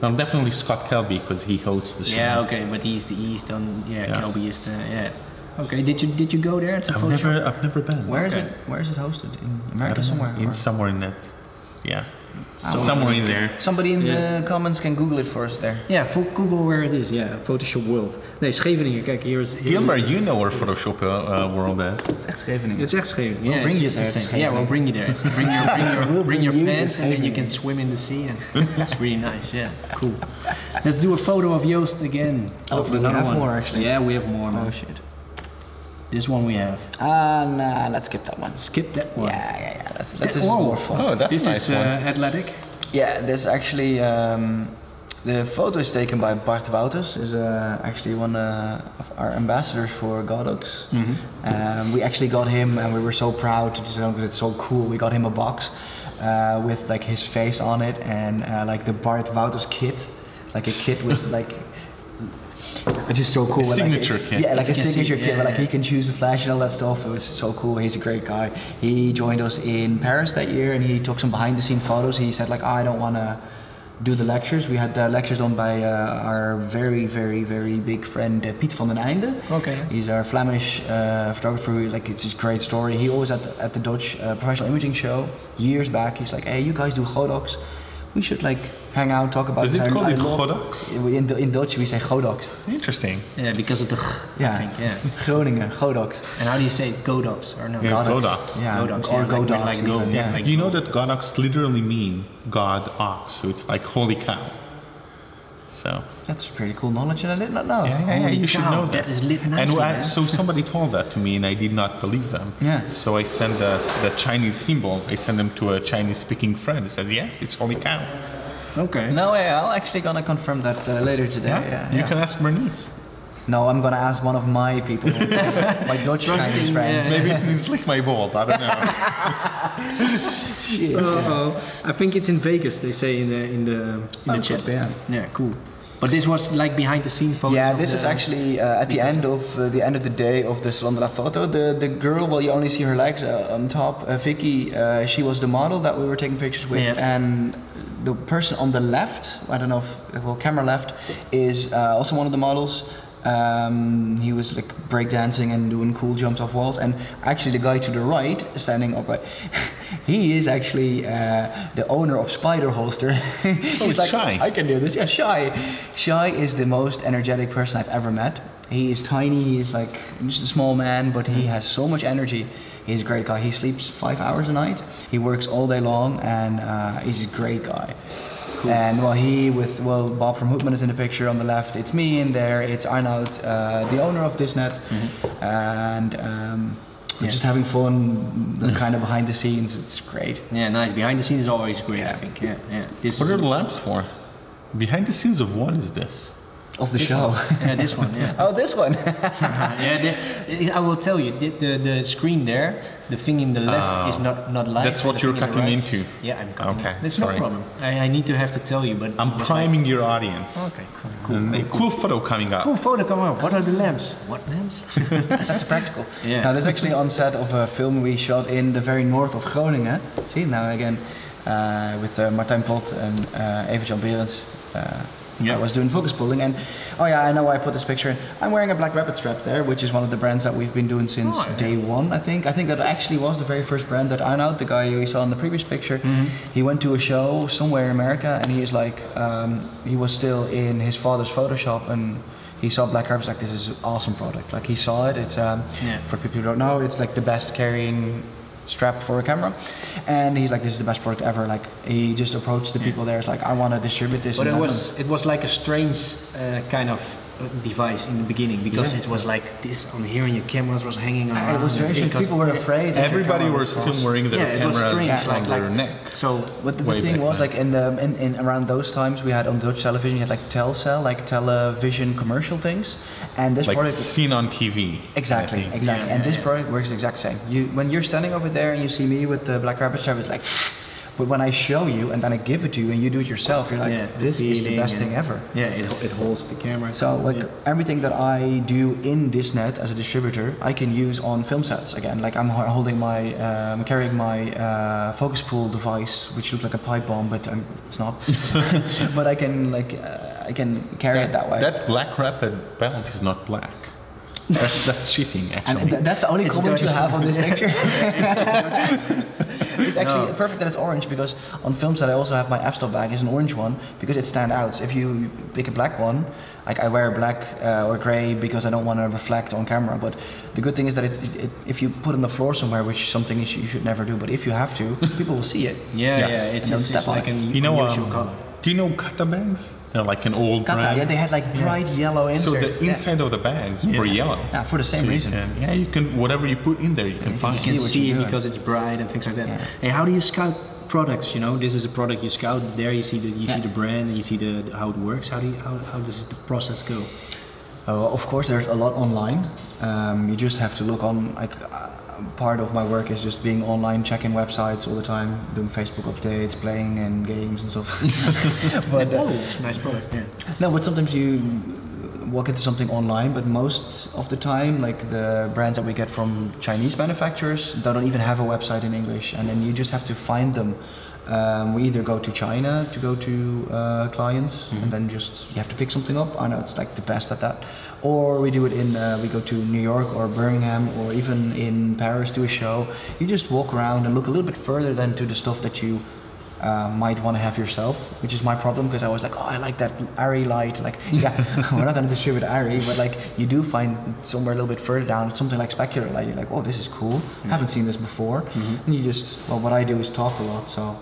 Well, definitely Scott Kelby because he hosts the show. Yeah, okay, but he's the East on. Kelby is the Okay, did you go there? I've never been. Where is it? Where is it hosted? In America somewhere? Somewhere in that. Yeah. Somewhere in there. Somebody in the comments can Google it for us there. Yeah, Google where it is. Yeah, Photoshop World. Nee, Scheveningen. Kijk, hier is. Gilmer, you know where Photoshop World is. It's echt Scheveningen. It's echt Scheveningen. Yeah, we'll bring you there. Yeah, we'll bring you there. Bring your pants, and then you can swim in the sea, and it's really nice. Yeah, cool. Let's do a photo of Joost again. Oh, we have more actually. Yeah, we have more. Oh shit. This one we have. Nah, let's skip that one. Skip that one. Yeah. This is more fun. Oh, that's this a nice is one. athletic. Yeah, this actually the photo is taken by Bart Wouters, is actually one of our ambassadors for Godox. We actually got him, and we were so proud to do because it's so cool. We got him a box with like his face on it, and like the Bart Wouters kit, like a kit with like. It's just so cool. Signature kit. Yeah, like a signature kit where like he can choose the flash and all that stuff. It was so cool. He's a great guy. He joined us in Paris that year, and he took some behind the scene photos. He said like, I don't want to do the lectures. We had lectures done by our very, very, very big friend Piet van den Einde. Okay. He's our Flemish photographer. Like it's his great story. He always at the Dutch professional imaging show years back. He's like, hey, you guys do Godox. We should like hang out, talk about. Is it called Godox? In Dutch we say Godox. Interesting. Yeah, because of the I think. Yeah. Groningen, Godox. And how do you say Godox or no? Yeah, Godox. Yeah, Godox. Or Yeah, Godox. like go, Yeah. like You know that Godox literally mean God ox, so it's like holy cow. So that's pretty cool knowledge, and I did not know. Yeah, you should know that. That is lit nicely, and so somebody told that to me, and I did not believe them. Yeah. So I sent the Chinese symbols. I sent them to a Chinese-speaking friend. He says, yes, it's holy cow. Okay. No way, I'm actually gonna confirm that later today. Yeah. You can ask Bernice. No, I'm gonna ask one of my people, my Dutch Chinese friends. Maybe it means lick my balls, I don't know. Shit. I think it's in Vegas. They say in the chat. Yeah, cool. But this was like behind the scene photos. Yeah, this is actually at the end of the day of the Salon de la Photo. The girl, well, you only see her legs on top. Vicky, she was the model that we were taking pictures with, and the person on the left, I don't know if camera left, is also one of the models. He was like breakdancing and doing cool jumps off walls, and actually the guy to the right, standing upright, he is actually the owner of Spider Holster. He's like, Shy. I can do this. Yeah, Shy. Shy is the most energetic person I've ever met. He is tiny. He's like just a small man, but he has so much energy. He's a great guy. He sleeps 5 hours a night. He works all day long, and he's a great guy. Cool. And Bob from Hoopman is in the picture on the left. It's me in there. It's Arnoud, the owner of Disnet, and we're just having fun, kind of behind the scenes. It's great. Yeah, nice. Behind the scenes is always great. I think. Yeah. What are the lamps for? Behind the scenes of what is this? Of the show. Yeah, this one. Yeah. Oh, this one. I will tell you, the screen there, the thing in the left is not live. That's what you're cutting into. Yeah, I'm cutting. Okay, That's sorry. no problem. I need to have to tell you, but I'm priming your audience. Okay, cool. Cool photo coming up. Cool photo coming up. What are the lamps? What lamps? That's a practical. Yeah. Now, this is actually on set of a film we shot in the very north of Groningen. See, now again, with Martijn Pot and Evert-Jan Berends. I was doing focus pulling, and I know why I put this picture in. I'm wearing a Black Rabbit strap there, which is one of the brands that we've been doing since day one, I think. I think that actually was the very first brand that Arnoud, the guy you saw in the previous picture, he went to a show somewhere in America, and he is like, he was still in his father's Photoshop, and he saw Black Rabbit, like, this is an awesome product. Like, he saw it. It's for people who don't know, it's like the best carrying strap for a camera, and he's like, this is the best product ever. Like he just approached the people there. It's like, I want to distribute this. But it was like a strange kind of device in the beginning, because it was like this on here, and your cameras was hanging around. It was very strange. People were afraid. Everybody was still wearing their cameras on their neck. So, but the thing was, like in around those times, we had on Dutch television, you had like Telcel, like television commercial things, and this like product seen on TV. Exactly. And this product works the exact same. When you're standing over there and you see me with the Black Rabbit strap, it's like. But when I show you and then I give it to you and you do it yourself, you're like, this is the best thing ever. Yeah, it holds the camera. So like everything that I do in Disnet as a distributor, I can use on film sets again. Like I'm holding my, carrying my focus pull device, which looks like a pipe bomb, but it's not. But I can I can carry it that way. That Black Rabbit belt is not black. That's cheating, actually. And that's the only comment you have on this picture. It's actually perfect that it's orange, because on film set I also have my f-stop bag is an orange one, because it stands out. If you pick a black one, like I wear black or grey because I don't want to reflect on camera, but the good thing is that if you put it on the floor somewhere, which is something you should never do, but if you have to, people will see it. It's like an unusual color. Do you know Kata bags? They're like an old brand. Yeah, they had like bright yellow inserts. So the inside of the bags were yellow. Yeah, for the same reason. You can whatever you put in there, you can find. You can see it because it's bright and things like that. Hey, how do you scout products? You know, this is a product you scout. There you see the brand, and you see how it works. How does the process go? Of course, there's a lot online. You just have to look on. Like part of my work is just being online, checking websites all the time, doing Facebook updates, playing and games and stuff. But nice product. Yeah. No, but sometimes you walk into something online, but most of the time, like the brands that we get from Chinese manufacturers, they don't even have a website in English, and then you just have to find them. We either go to China to go to clients, and then just you have to pick something up. I know it's like the best at that. Or we do it in, we go to New York or Birmingham or even in Paris to a show. You just walk around and look a little bit further than to the stuff that you might want to have yourself, which is my problem, because I was like, oh, I like that Arri light. Like, yeah, we're not going to distribute Arri, but like you do find somewhere a little bit further down something like specular light. You're like, oh, this is cool. Haven't seen this before. And you just, well, what I do is talk a lot, so.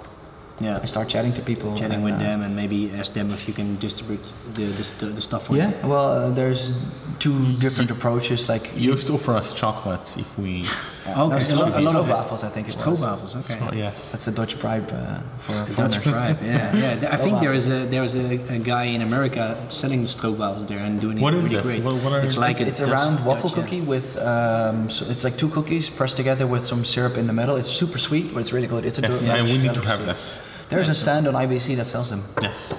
Yeah, I start chatting to people, with them, and maybe ask them if you can distribute the stuff for them. Yeah, well, there's two different approaches. Like you still offer us chocolates if we. Okay, a lot of waffles, I think it was. Stroopwafels, okay. Oh, yes, that's the Dutch bribe for the Dutch bribe. Yeah. I think there is a guy in America selling stroopwafels there and doing it really great. What are it's like it's a round waffle cookie with so it's like two cookies pressed together with some syrup in the middle. It's super sweet, but it's really good. It's a and we need to have this. There's a stand on IBC that sells them. Yes.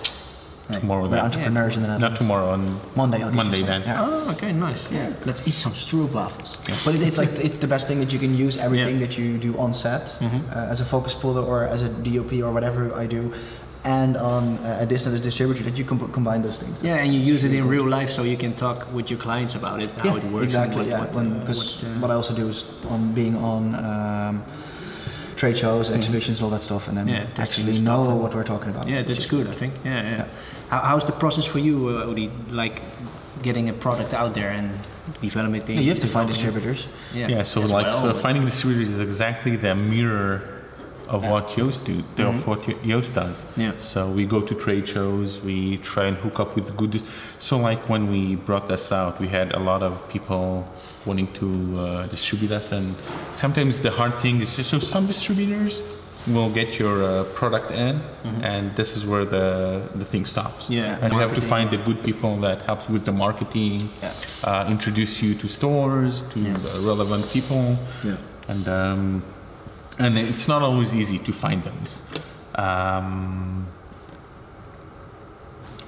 Tomorrow then. Entrepreneurs in the Netherlands. Not tomorrow, on Monday then. Yeah. Oh, okay, nice. Yeah. Let's eat some stroopwafels. Yeah. But it's like it's the best thing that you can use everything that you do on set as a focus puller or as a DOP or whatever I do, and on a distance distributor, that you can combine those things. That's and you use it in real life, so you can talk with your clients about it, how it works. Exactly. What I also do is being on. Trade shows, exhibitions, all that stuff, and then actually know what we're talking about. Yeah, that's good, I think. Yeah. How's the process for you, Udi? Like getting a product out there and developing it? You have to find distributors. So like finding distributors is exactly the mirror of what Joost does. Yeah. So we go to trade shows, we try and hook up with good. So like when we brought this out, we had a lot of people wanting to distribute us, and sometimes the hard thing is just so some distributors will get your product in, and this is where the thing stops. Yeah. And you have to find the good people that help you with the marketing, introduce you to stores, to relevant people, and it's not always easy to find those.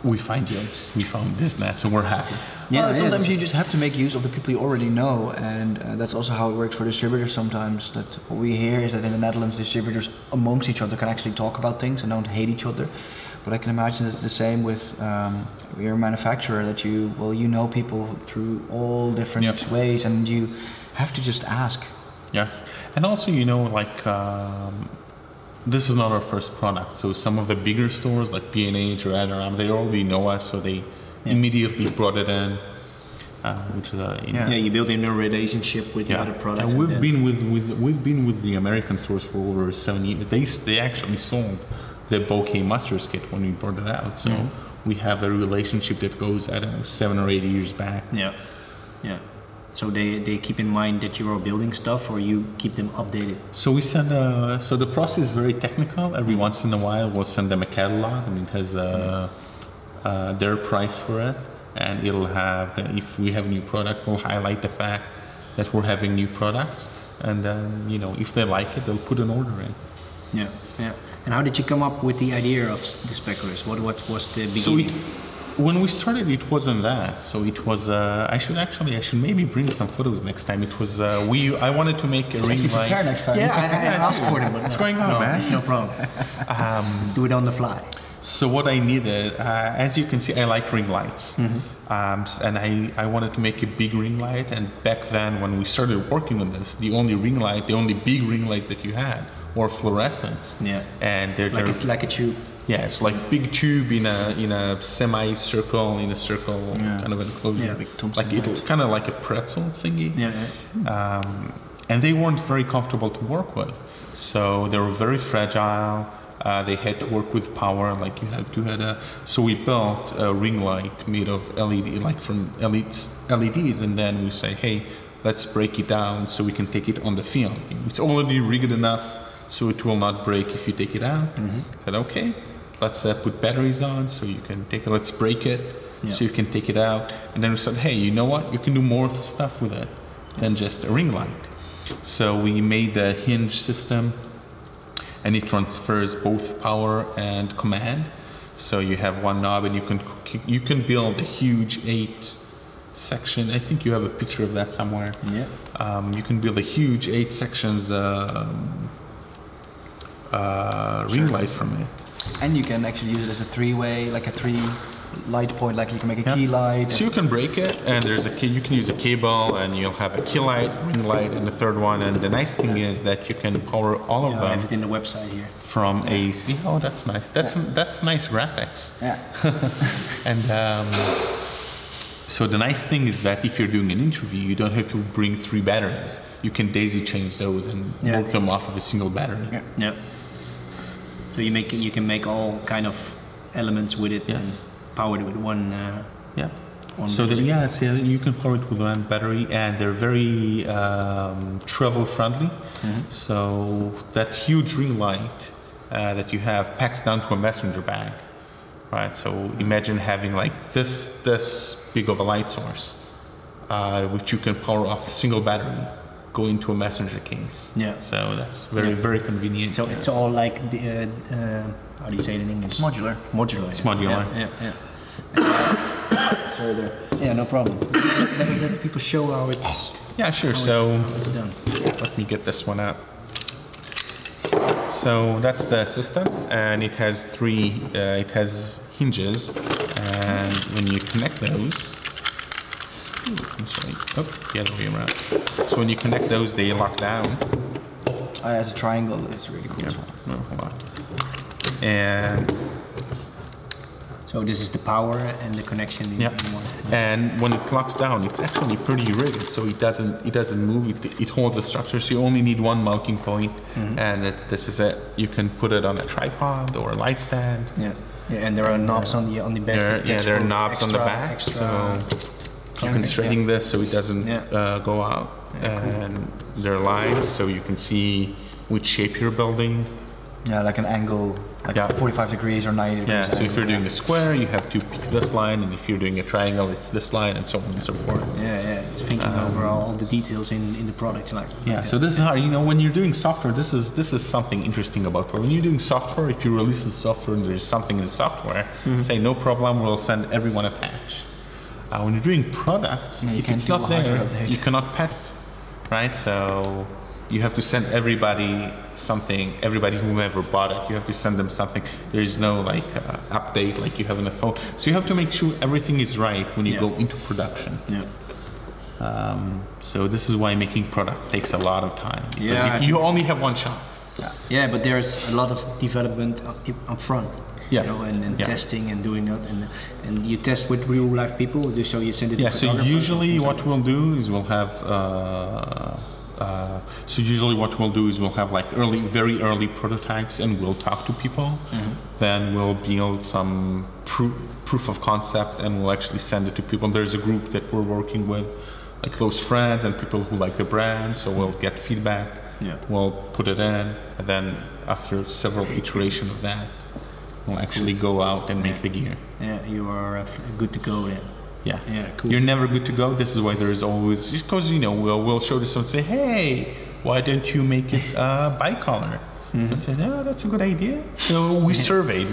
We find Joost, we found Disnet, so we're happy. Sometimes you just have to make use of the people you already know, and that's also how it works for distributors sometimes. That what we hear is that in the Netherlands, distributors amongst each other can actually talk about things and don't hate each other. But I can imagine it's the same with your manufacturer, that you know people through all different ways, and you have to just ask. Yes, and also this is not our first product, so some of the bigger stores like B&H or Adorama, they already know us, so they immediately brought it in. which is you build in a relationship with the other products. And we've been with the American stores for over 7 years. They actually sold the bouquet mustard kit when we brought it out. So we have a relationship that goes, I don't know, 7 or 8 years back. Yeah. So they keep in mind that you are building stuff, or you keep them updated? So we send so the process is very technical. Every once in a while we'll send them a catalog, and it has their price for it, and it'll have if we have a new product, we'll highlight the fact that we're having new products, and if they like it, they'll put an order in. Yeah. And how did you come up with the idea of the speculars? What was the beginning? When we started, it wasn't that. So it was. I should maybe bring some photos next time. It was. I wanted to make a ring light. Prepare next time. Yeah, I asked for it, but it's going on, man. No problem. Do it on the fly. So what I needed, as you can see, I like ring lights, and I wanted to make a big ring light. And back then, when we started working on this, the only big ring lights that you had were fluorescents. Yeah. And they're like a tube. Yeah, it's like big tube in a semicircle, kind of enclosure. Yeah, like it's kind of like a pretzel thingy. Yeah. And they weren't very comfortable to work with, so they were very fragile. They had to work with power, like you had to so we built a ring light made of LED, like from LEDs, and then we say, hey, let's break it down so we can take it on the field. It's already rigged enough so it will not break if you take it out. I said, okay, let's put batteries on so you can take it, let's break it so you can take it out. And then we said, hey, you know what, you can do more stuff with it than just a ring light. So we made a hinge system, and it transfers both power and command. So you have one knob, and you can build a huge 8-section. I think you have a picture of that somewhere. Yeah. You can build a huge 8 sections ring light from it. And you can actually use it as a 3-way, like a 3 light point, like you can make a key light. So you can break it, and you can use a cable, and you'll have a key light, ring light, and the third one. And the nice thing is that you can power all of them. I have it in the website here. From AC. Oh, that's nice. That's nice graphics. Yeah. And so the nice thing is that if you're doing an interview, you don't have to bring 3 batteries. You can daisy change those and work them off of a single battery. Yeah. So you can make all kind of elements with it and power it with one. So you can power it with one battery, and they're very travel friendly. So that huge ring light that you have packs down to a messenger bag, right? So imagine having like this big of a light source, which you can power off a single battery, go into a messenger case. Yeah. So that's very convenient. So it's all like the how do you say it in English? Modular. Modular. It's modular. Yeah. Sorry there. Yeah, no problem. Let people show how it's. Yeah, sure. How it's done. Let me get this one out. So that's the system, and it has 3. It has hinges, and when you connect those. The other way around. So when you connect those, they lock down. As a triangle, it's really cool. No, hold on. And so this is the power and the connection. And when it locks down, it's actually pretty rigid, so it doesn't move. It holds the structure. So you only need one mounting point, and this is it. You can put it on a tripod or a light stand. Yeah, and there are knobs on the back. There are knobs on the back. So you can straighten this so it doesn't go out, and there are lines so you can see which shape you're building. Yeah, like an angle, like 45 degrees or 90 degrees. Yeah, so if you're doing a square, you have to pick this line, and if you're doing a triangle, it's this line, and so on and so forth. Yeah, it's thinking over all the details in the product. So this is how, when you're doing software, this is something interesting about it. When you're doing software, if you release the software and there's something in the software, say no problem, we'll send everyone a patch. When you're doing products, if it's not there, you cannot patch it, right? So you have to send everybody something, whoever bought it, you have to send them something. There is no update like you have on the phone. So you have to make sure everything is right when you go into production. So this is why making products takes a lot of time. You only have one shot. Yeah, but there's a lot of development up front. Yeah. You know, and testing and doing that, and you test with real life people. So you send it. Yeah. to So usually what we'll do is we'll have. We'll have like very early prototypes, and we'll talk to people. Then we'll build some proof of concept, and we'll actually send it to people. There's a group that we're working with, like close friends and people who like the brand. So we'll get feedback. Yeah. We'll put it in, and then after several iterations of that, we'll actually go out and make the gear. Yeah, you are good to go then. Yeah. Yeah, cool. You're never good to go. This is why there is always, because you know, we'll show this and say, hey, why don't you make it bicolor? I said, oh, that's a good idea. So we surveyed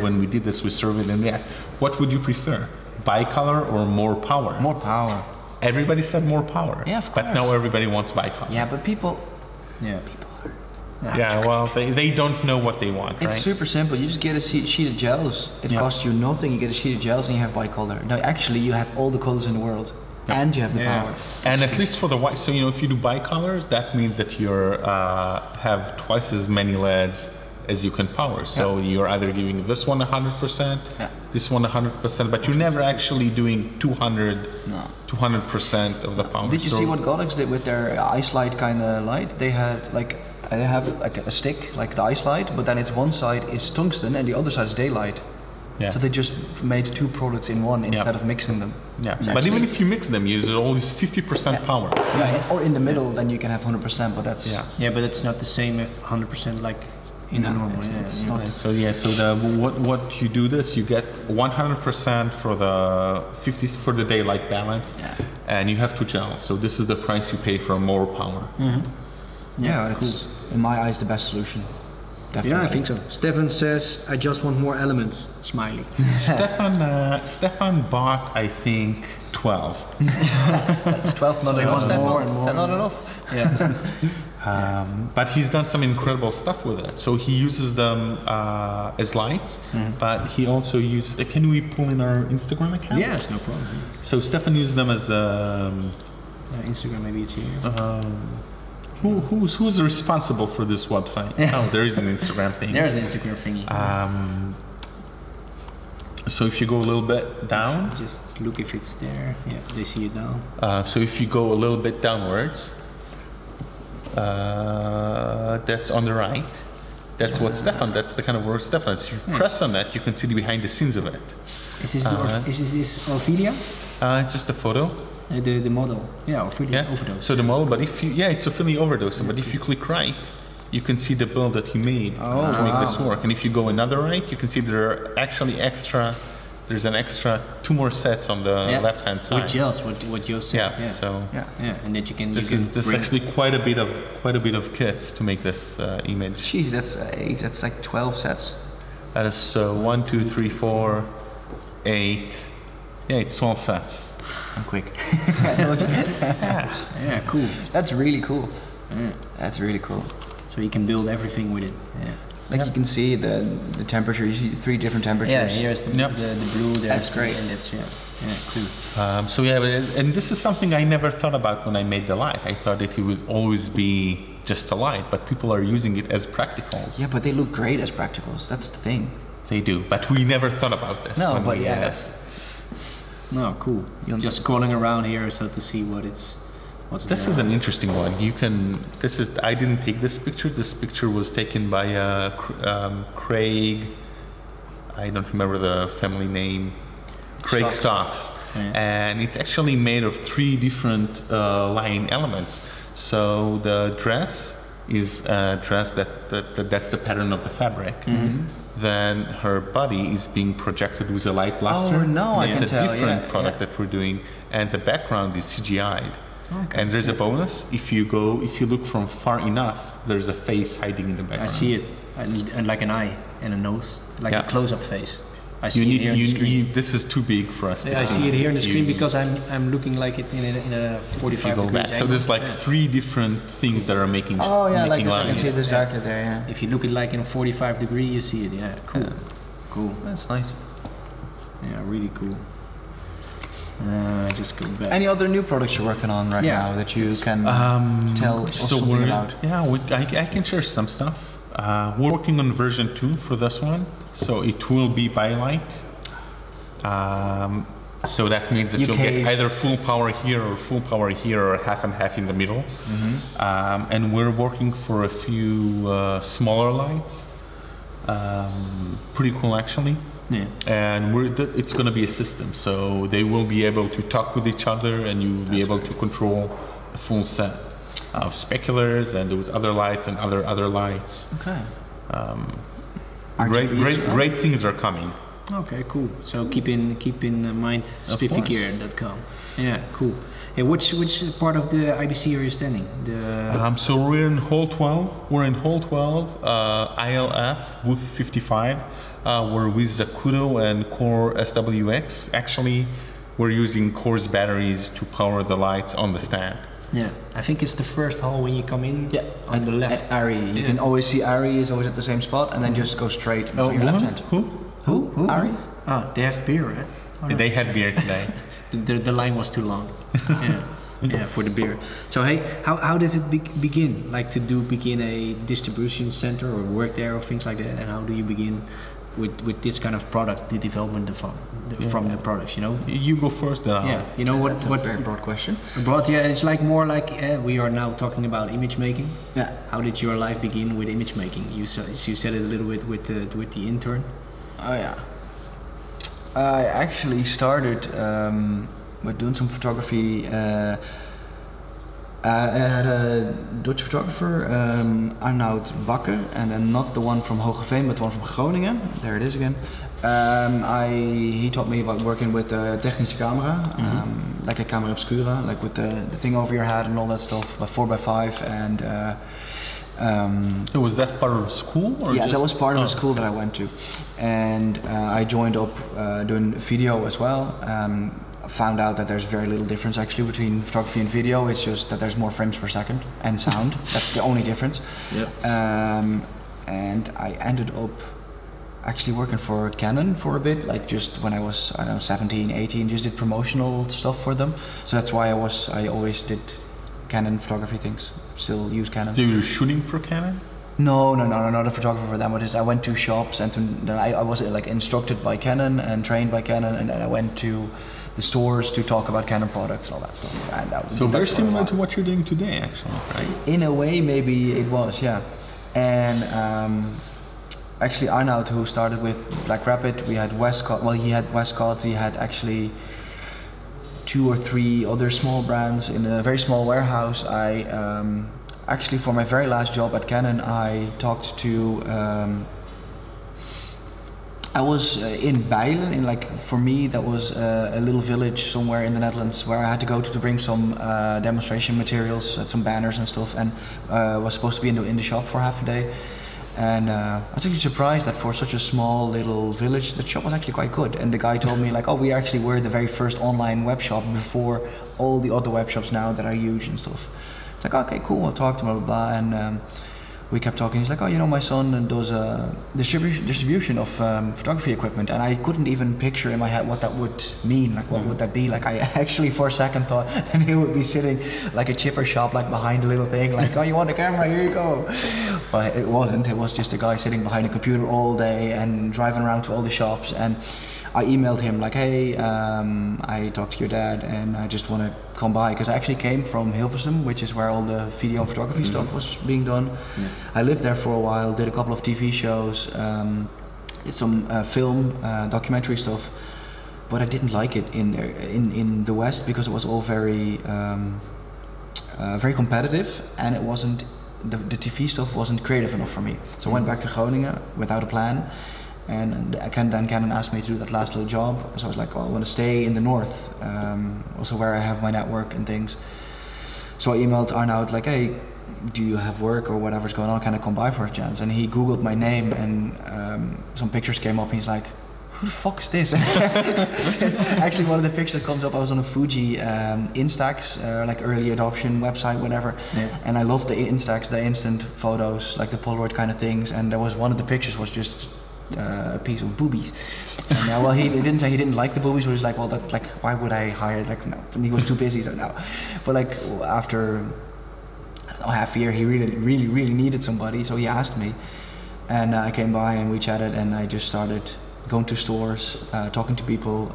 when we did this, we surveyed and they asked, what would you prefer, bicolor or more power? More power. Everybody said more power. Yeah, of course. But now everybody wants bicolor. Yeah, but people. Yeah. Yeah, well, they don't know what they want, It's right? super simple. You just get a sheet of gels. It costs you nothing. You get a sheet of gels and you have bicolor. Now, actually, you have all the colors in the world, and you have the power. And at least for the white, so you know, if you do bicolors, that means that you're have twice as many LEDs as you can power. So you're either giving this one 100%, this one 100%, but you're never actually doing 200% of the power. Did you see what Godox did with their ice light kind of light? They have like a stick, like the ice light, but then it's one side is tungsten and the other side is daylight. Yeah. So they just made two products in one instead of mixing them. Yeah, but even if you mix them, you use always 50% power. Yeah, or in the middle, then you can have 100%, but that's... Yeah, but it's not the same if 100% like in the normal. It's not. So what you do this, you get 100% for the 50 for the daylight balance, and you have to gel. So this is the price you pay for more power. Yeah, it's in my eyes the best solution. Definitely. Yeah, I think so. Stefan says, I just want more elements. Smiley. Stefan bought, I think, 12. It's 12 not enough. More and more. Is that not enough? Yeah. But he's done some incredible stuff with it. So he uses them as lights, but he also uses. Can we pull in our Instagram account? Yes, no problem. So Stefan uses them as Instagram, maybe it's here. Who's responsible for this website? Oh, there is an Instagram thing. There's an Instagram thingy. So if you go a little bit down, just look if it's there. Yeah, they see it down. So if you go a little bit downwards, that's on the right. That's what Stefan. That's the kind of work Stefan is. If you press on that, you can see the behind the scenes of it. Is this this Ophelia? It's just a photo. The model. Yeah, Ophelia overdose. So the model, but if you it's Ophelia overdose. But if you click right, you can see the build that he made to make this work. And if you go another right, you can see there are actually extra. There's an extra 2 more sets on the left hand side. With gels, what you said. Yeah. So and then you can. This is actually quite a bit of kits to make this image. Jeez, that's 8. That's like 12 sets. That is 1, 2, 3, 4, 8. Yeah, it's 12 sets. I'm quick. I told you. Yeah, cool. That's really cool. Yeah. That's really cool. So you can build everything with it. Yeah. Like you can see the temperature. You see 3 different temperatures. Yeah, here's the blue. That's great. And that's cool. So and this is something I never thought about when I made the light. I thought that it would always be just a light, but people are using it as practicals. Yeah, but they look great as practicals. That's the thing. They do, but we never thought about this. No, but that's. No, cool. Just scrolling around here so to see what's this there. is an interesting one. You can. This is. I didn't take this picture. This picture was taken by Craig. I don't remember the family name. Craig Stocks. And it's actually made of 3 different line elements. So the dress is a dress that's the pattern of the fabric. Then her body is being projected with a light blaster. Oh no, I can tell. It's a different product that we're doing, and the background is CGI'd. Okay. And there's a bonus. If you look from far enough, there's a face hiding in the background. I see it. And like an eye and a nose, like a close-up face. I see it here on the screen. This is too big for us to see. I see it here on the screen because I'm looking like it in a 45 degrees angle. So there's like 3 different things that are making. Oh yeah, like lines. you can see the jacket there. Yeah. If you look at like in a 45 degree, you see it. Yeah, cool. Cool. That's nice. Yeah, really cool. Just go back. Any other new products you're working on now that you can tell us something about? Yeah, I can share some stuff. We're working on version 2 for this one, so it will be by light. So that means that you'll get either full power here or full power here or half and half in the middle. And we're working for a few smaller lights. Pretty cool actually. Yeah. And it's going to be a system, so they will be able to talk with each other, and you will be able to control a full set of speculars and those other lights and other lights. Okay. Great things are coming. Okay, cool. So keep in mind spiffygear.com. Yeah, cool. Hey, which part of the IBC are you standing? So we're in Hall 12. We're in Hall 12, ILF, booth 55. We're with Zacuto and Core SWX. Actually, we're using Core's batteries to power the lights on the stand. Yeah, I think it's the first hall when you come in. Yeah, on the left. At Ari, you can always see Ari is always at the same spot, and then just go straight to your left hand. Who? Ari? Ah, they have beer, right? Oh, no. They had beer today. the line was too long. Yeah, for the beer. So hey, how does it begin? Like to begin a distribution center or work there or things like that? And how do you begin with this kind of product, the development from the products? You know. You go first. Yeah. You know what? That's a very broad question. Broad, yeah. It's like more like we are now talking about image making. Yeah. How did your life begin with image making? You said it a little bit with the intern. Oh yeah. I actually started with doing some photography. I had a Dutch photographer, Arnoud Bakke, and then not the one from Hogeveen, but the one from Groningen. There it is again. He taught me about working with a technische camera, like a camera Obscura, like with the thing over your head and all that stuff, but 4x5 and. So was that part of school? Or yeah, that was part of the school that I went to, and I joined up doing video as well. Found out that there's very little difference actually between photography and video. It's just that there's more frames per second and sound. That's the only difference. Yep. And I ended up actually working for Canon for a bit, like just when I was, I don't know, 17, 18, just did promotional stuff for them. So that's why I always did Canon photography things. Still use Canon. So you were shooting for Canon? No, not a photographer for them. But I went to shops, and then I was like instructed by Canon and trained by Canon, and then I went to the stores to talk about Canon products and all that stuff. And so very similar to what you're doing today, actually, right? In a way, maybe it was, yeah. And actually, Arnoud, who started with Black Rapid, we had Westcott. Well, he had Westcott. He had actually 2 or 3 other small brands in a very small warehouse. I actually, for my very last job at Canon, I talked to. I was in Bijlen, in like, for me that was a little village somewhere in the Netherlands where I had to go to bring some demonstration materials, some banners and stuff, and was supposed to be in the shop for half a day. And I was actually surprised that for such a small little village, the shop was actually quite good. And the guy told me like, oh, we actually were the very first online web shop before all the other web shops now that are huge and stuff. It's like, okay, cool, I'll talk to him, blah, blah, blah. And we kept talking. He's like, oh, you know, my son does distribution of photography equipment, and I couldn't even picture in my head what that would mean. Like, what would that be? Like, I actually for a second thought, and he would be sitting like a chipper shop, like behind a little thing, like, oh, you want a camera? Here you go. But it wasn't. It was just a guy sitting behind a computer all day and driving around to all the shops. And I emailed him like, hey, I talked to your dad and I just want to come by, because I actually came from Hilversum, which is where all the video and photography stuff was being done. Yeah. I lived there for a while, did a couple of TV shows, did some film, documentary stuff, but I didn't like it in the West, because it was all very very competitive, and it wasn't, the TV stuff wasn't creative enough for me. So I went back to Groningen without a plan. And then Canon asked me to do that last little job, so I was like, well, I want to stay in the north, also where I have my network and things. So I emailed Arnoud like, hey, do you have work or whatever's going on, can I come by for a chance? And he Googled my name, and some pictures came up, and he's like, who the fuck is this? Actually, one of the pictures that comes up, I was on a Fuji Instax, like early adoption website, whatever. Yeah. And I loved the Instax, the instant photos, like the Polaroid kind of things. And there was one of the pictures was just a piece of boobies. And well, he didn't say he didn't like the boobies, but he's like, well, that's like, why would I hire, like, no, and he was too busy, so no. But like, after half a year, he really needed somebody, so he asked me. And I came by and we chatted, and I just started going to stores, talking to people,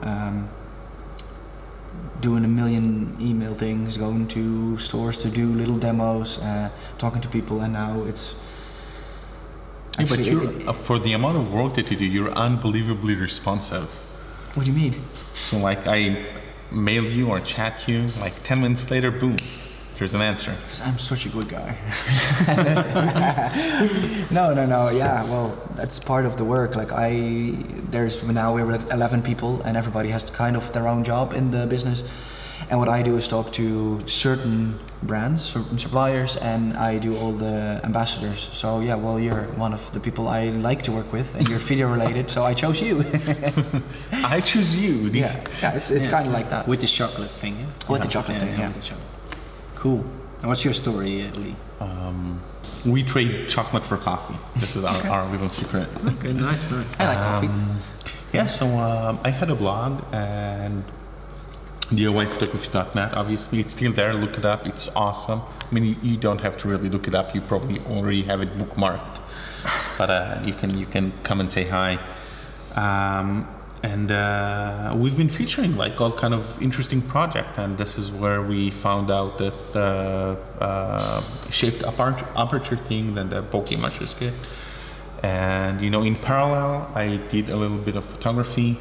doing a million email things, going to stores to do little demos, talking to people, and now it's... Actually, but for the amount of work that you do, you're unbelievably responsive. What do you mean? So like I mail you or chat you, like 10 minutes later, boom, there's an answer. Because I'm such a good guy. No, yeah, well, that's part of the work. Like now we're 11 people and everybody has kind of their own job in the business. And what I do is talk to certain brands, certain suppliers, and I do all the ambassadors. So yeah, well, you're one of the people I like to work with, and you're video related, so I chose you. I choose you. Yeah, it's kind of like that. With the chocolate thing, yeah? With the chocolate thing, yeah. With the chocolate. Cool. And what's your story, Udi? We trade chocolate for coffee. This is our little secret. Okay, nice. I like coffee. Yeah, so I had a blog, and DIYphotography.net, obviously, it's still there, look it up, it's awesome. I mean, you don't have to really look it up, you probably already have it bookmarked, but you can come and say hi. And we've been featuring like all kind of interesting projects, and this is where we found out that the shaped aperture thing, then the bokeh mushers kit. And you know, in parallel, I did a little bit of photography,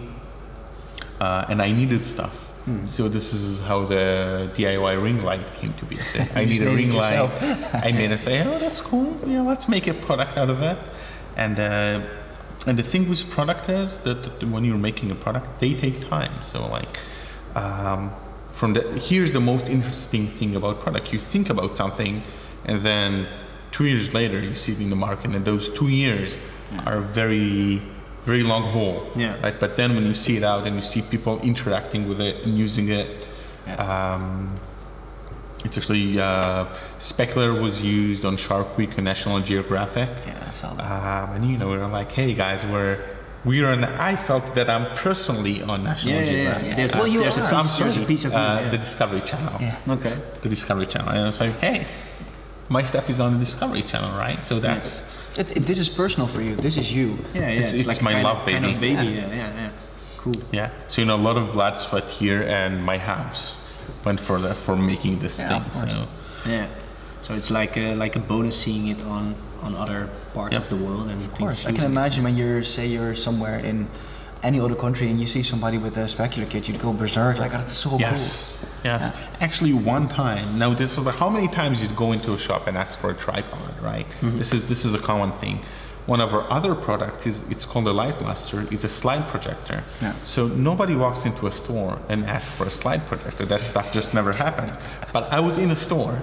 and I needed stuff. So this is how the DIY ring light came to be. So I need a ring light. I made it say, oh, that's cool. Yeah, let's make a product out of it. And the thing with product is that when you're making a product, they take time. So like, here's the most interesting thing about product. You think about something, and then 2 years later, you see it in the market, and those 2 years are very long haul, right? But then when you see it out and you see people interacting with it and using it, it's actually Specular was used on Shark Week and National Geographic. Yeah, I saw that. And you know, we were like, hey guys, we're on. I felt that I'm personally on National Geographic. Yeah. There's a piece of the Discovery Channel. Yeah. Okay. The Discovery Channel, and I was like, hey, my stuff is on the Discovery Channel, right? So that's. This is personal for you. This is you. Yeah. It's like my love baby. Kind of baby. Yeah. Cool. Yeah. So you know, a lot of blood, sweat here, and my house went for making this thing. So. Yeah. So it's like a bonus seeing it on other parts of the world, and of course. I can imagine when you're somewhere in any other country and you see somebody with a Specular kit, you'd go berserk. Like, that's so cool. Yes. Actually, one time. Now, this is like how many times you'd go into a shop and ask for a tripod, right? This is a common thing. One of our other products it's called a Light Blaster. It's a slide projector. Yeah. So nobody walks into a store and asks for a slide projector. That stuff just never happens. But I was in a store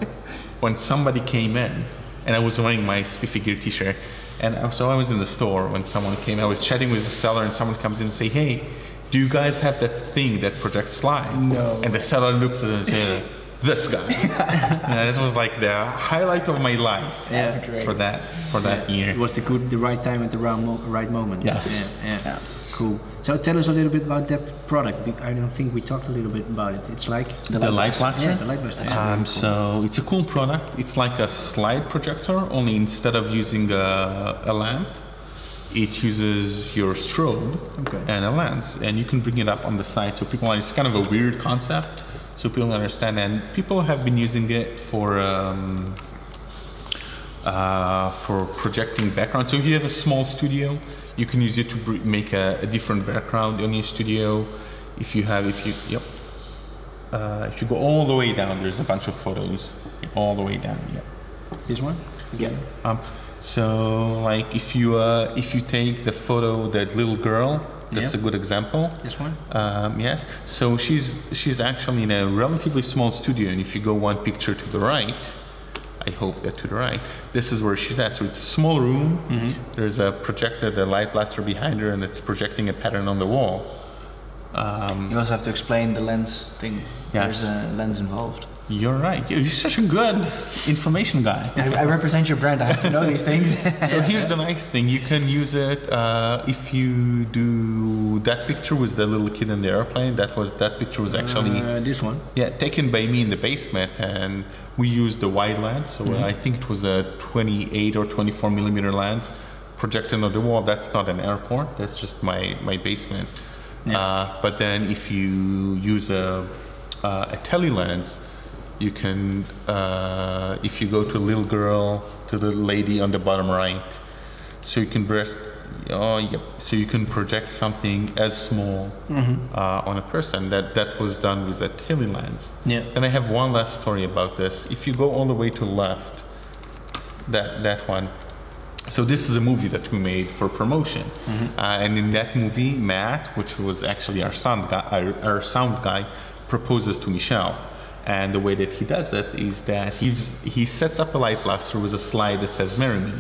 when somebody came in, and I was wearing my Spiffy Gear t-shirt. And so I was in the store when someone came. I was chatting with the seller, and someone comes in and say, "Hey, do you guys have that thing that projects slides?" No. And the seller looked at it and said, "This guy." And it was like the highlight of my life for that year. It was the right time at the right moment. Yes. Yeah. Cool. So tell us a little bit about that product. I don't think we talked a little bit about it. It's like the Light Blaster. Yeah, the Light Blaster. Cool. So it's a cool product. It's like a slide projector, only instead of using a lamp, it uses your strobe and a lens, and you can bring it up on the side. So people, it's kind of a weird concept, so people understand. And people have been using it for projecting background. So if you have a small studio, you can use it to make a different background in your studio. If you go all the way down, there's a bunch of photos all the way down. Yeah. This one? Yeah. So like if you take the photo, that little girl, that's a good example. This one? Yes. So she's actually in a relatively small studio, and if you go one picture to the right, I hope that to the right, this is where she's at. So it's a small room. There's a projector, the Light Blaster behind her, and it's projecting a pattern on the wall. You also have to explain the lens thing. Yes. There's a lens involved. You're right. You're such a good information guy. I represent your brand. I have to know these things. So here's the nice thing. You can use it if you do that picture with the little kid in the airplane. That picture was actually this one. Yeah, taken by me in the basement, and we used the wide lens. So I think it was a 28 or 24 millimeter lens projected on the wall. That's not an airport. That's just my basement. Yeah. But then if you use a tele lens, you can, if you go to a little girl, to the lady on the bottom right, so you can so you can project something as small on a person. That was done with that tele lens. Yeah. And I have one last story about this. If you go all the way to the left, that one. So this is a movie that we made for promotion, and in that movie, Matt, which was actually our sound guy, proposes to Michelle. And the way that he does it is that he sets up a light blaster with a slide that says "Marry Me,"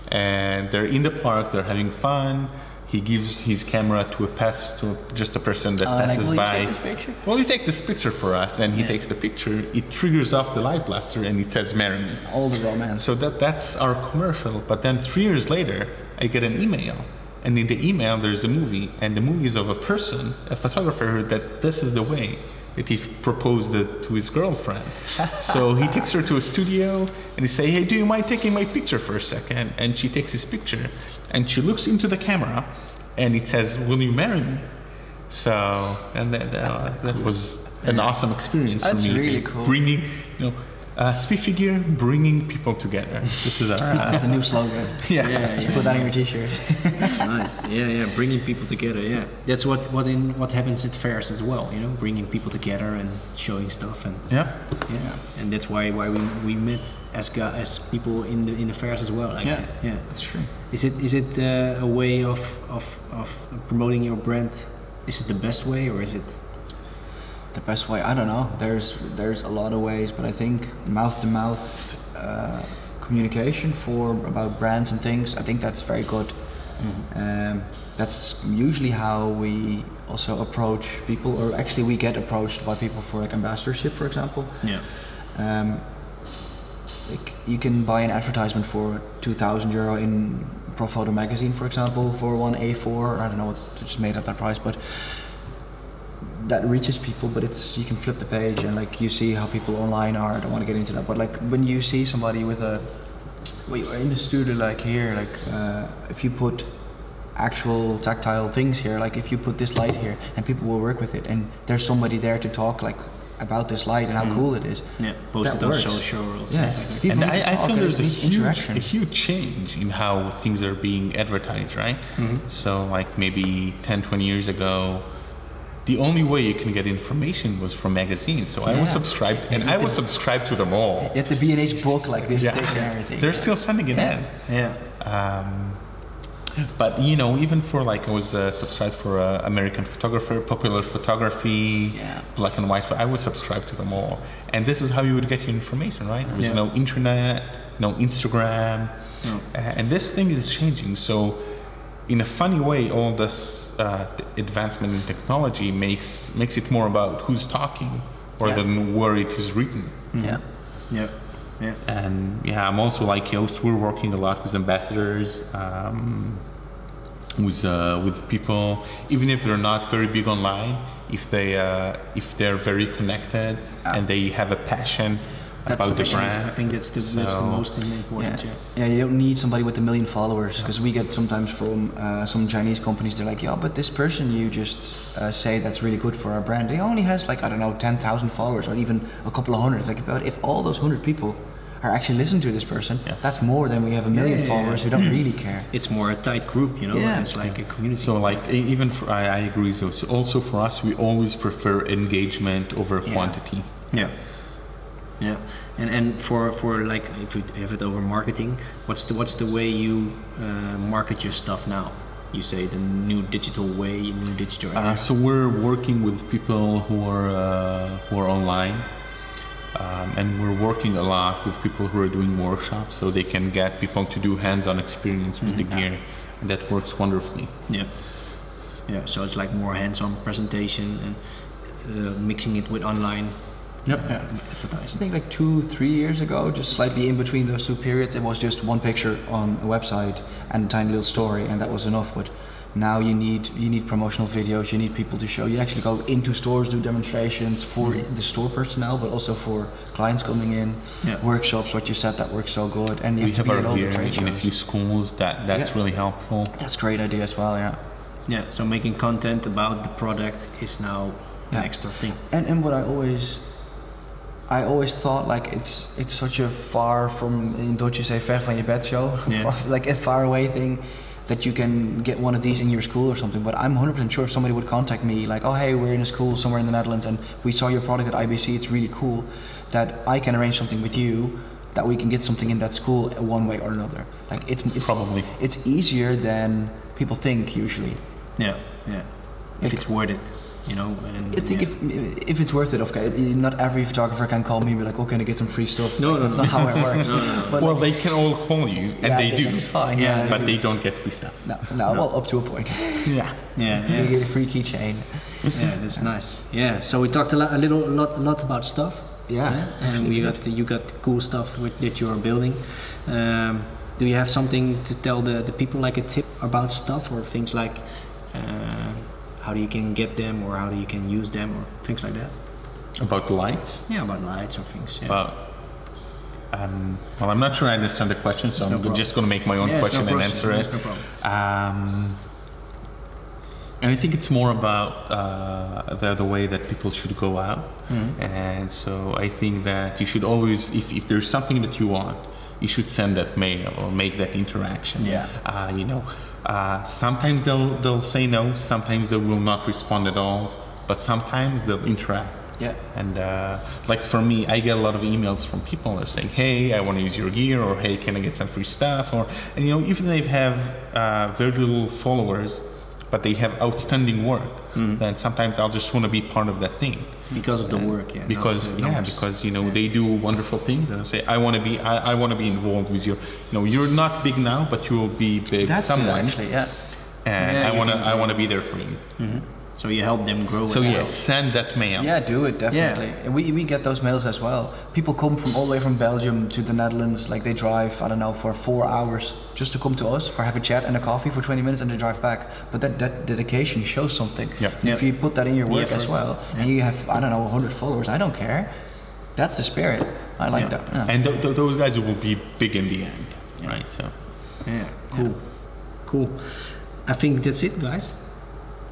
and they're in the park, they're having fun. He gives his camera to just a person that passes by. You take this picture? Well, you take this picture for us, and he takes the picture. It triggers off the light blaster, and it says "Marry Me." All the romance. So that's our commercial. But then 3 years later, I get an email, and in the email there's a movie, and the movie is of a person, a photographer, that this is the way that he proposed it to his girlfriend. So he takes her to a studio and he say, "Hey, do you mind taking my picture for a second?" And she takes his picture and she looks into the camera and it says, "Will you marry me?" So, and that was an awesome experience for me. That's really cool. Bringing, Spiffy Gear, bringing people together. This is That's a new slogan. Yeah, You put that on your t-shirt. Nice. Yeah, bringing people together. Yeah, that's what happens at fairs as well. Bringing people together and showing stuff and yeah, and that's why we met as people in the fairs as well. Yeah, that's true. Is it a way of promoting your brand? Is it the best way, or is it? The best way, I don't know. There's a lot of ways, but I think mouth-to-mouth communication about brands and things, I think that's very good. That's usually how we also approach people, or actually we get approached by people for like ambassadorship, for example. Yeah. Like you can buy an advertisement for €2,000 in Pro Photo magazine, for example, for one A4. I don't know what just made up that price, but that reaches people. But you can flip the page and like you see how people online are. I don't want to get into that, but like when you see somebody with you're in the studio like here, like if you put actual tactile things here, like if you put this light here and people will work with it, and there's somebody there to talk like about this light and how cool it is. Yeah, post it on social or something like that. And I feel there's a huge change in how things are being advertised, right? So like maybe 10, 20 years ago, the only way you can get information was from magazines. So I was subscribed, and I was subscribed to them all. You had the B&H book like this thick and everything. They're still sending it in. Yeah. But you know, even for like, I was subscribed for American Photographer, Popular Photography, Black and White. I was subscribed to them all, and this is how you would get your information, right? There was no internet, no Instagram, and this thing is changing. So, in a funny way, all this advancement in technology makes it more about who's talking, than where it is written. Yeah. And I'm also like Joost. We're working a lot with ambassadors, with people, even if they're not very big online. If they're very connected and they have a passion about the brand. I think that's the most important. Yeah, you don't need somebody with 1 million followers, because we get sometimes from some Chinese companies. They're like, yeah, but this person you just say that's really good for our brand, he only has like, I don't know, 10,000 followers or even a couple of hundred. Like, but if all those 100 people are actually listening to this person, that's more than we have 1 million followers who don't really care. It's more a tight group, you know. It's like a community. So like, even I agree. So also for us, we always prefer engagement over quantity. Yeah, and for like, if you have it over marketing, what's the way you market your stuff now? You say the new digital way, new digital era. So we're working with people who are online, and we're working a lot with people who are doing workshops, so they can get people to do hands-on experience with the gear, and that works wonderfully. Yeah. So it's like more hands-on presentation and mixing it with online. advertising. I think like 2-3 years ago, just slightly in between those two periods, it was just one picture on a website and a tiny little story, and that was enough. But now you need promotional videos, you need people to show. You actually go into stores, do demonstrations for the store personnel, but also for clients coming in, workshops, what you said, that works so good. And you have to be at all the trade shows. In a few schools, that's really helpful. That's a great idea as well, yeah. Yeah, so making content about the product is now an extra thing. And what I always thought, like, it's such a far from, in Dutch you say ver van je bed show, like a far away thing, that you can get one of these in your school or something. But I'm 100% sure if somebody would contact me like, oh hey, we're in a school somewhere in the Netherlands and we saw your product at IBC, it's really cool, that I can arrange something with you, that we can get something in that school one way or another. Like it's probably it's easier than people think usually. Yeah. If it's worth it. You know, and I think if it's worth it, okay. Not every photographer can call me and be like, "Oh, can I get some free stuff?" No, that's not how it works. But well, they can all call you, and they do. That's fine. But they don't get free stuff. No. Well, up to a point. Yeah. You get a free keychain. Yeah, that's nice. Yeah. So we talked a lot about stuff. Yeah. And you got cool stuff that you are building. Do you have something to tell the people, like a tip about stuff or things like? How you can get them, or how you can use them, or things like that. About lights? Yeah, about lights or things. Yeah. Well, I'm not sure I understand the question, so I'm just going to make my own question and answer it. No problem. And I think it's more about the way that people should go out. And so I think that you should always, if there's something that you want, you should send that mail or make that interaction. You know. Sometimes they'll say no, sometimes they will not respond at all, but sometimes they'll interact. Yeah. And like for me, I get a lot of emails from people that are saying, hey, I want to use your gear, or hey, can I get some free stuff? Or, and you know, even they have very little followers, but they have outstanding work, then sometimes I'll just want to be part of that thing. Because of the work, yeah. Because you know they do wonderful things, and I say I want to be involved with your. You know, you're not big now, but you will be big someone. Actually, yeah. And I want to be there for you. So you help them grow. So send that mail. Yeah, do it definitely. Yeah. We get those mails as well. People come from all the way from Belgium to the Netherlands. Like they drive, I don't know, for 4 hours just to come to us for have a chat and a coffee for 20 minutes and they drive back. But that dedication shows something. Yeah. If you put that in your work as well, and you have, I don't know, 100 followers, I don't care. That's the spirit. I like that. Yeah. And those guys will be big in the end, right? So. Yeah. Cool. I think that's it, guys.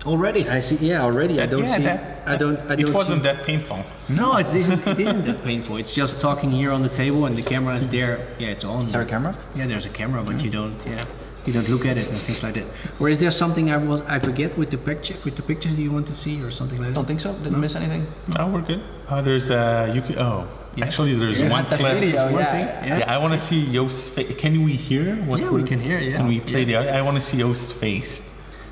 Already? I see. Yeah, already. I don't see. I don't. It wasn't that painful. No, it isn't. It isn't that painful. It's just talking here on the table, and the camera is there. Yeah, it's on. Is there a camera? Yeah, there's a camera, but you don't. Yeah, you don't look at it and things like that. Or is there something I forget with the pictures that you want to see or something like that? I don't think so. Didn't miss anything. No, we're good. There's the you can. Oh. Yeah. Actually, there's one clip. Video, I want to see Joost's face. Can we hear? We can hear. Yeah. Can we play the audio? I want to see Joost's face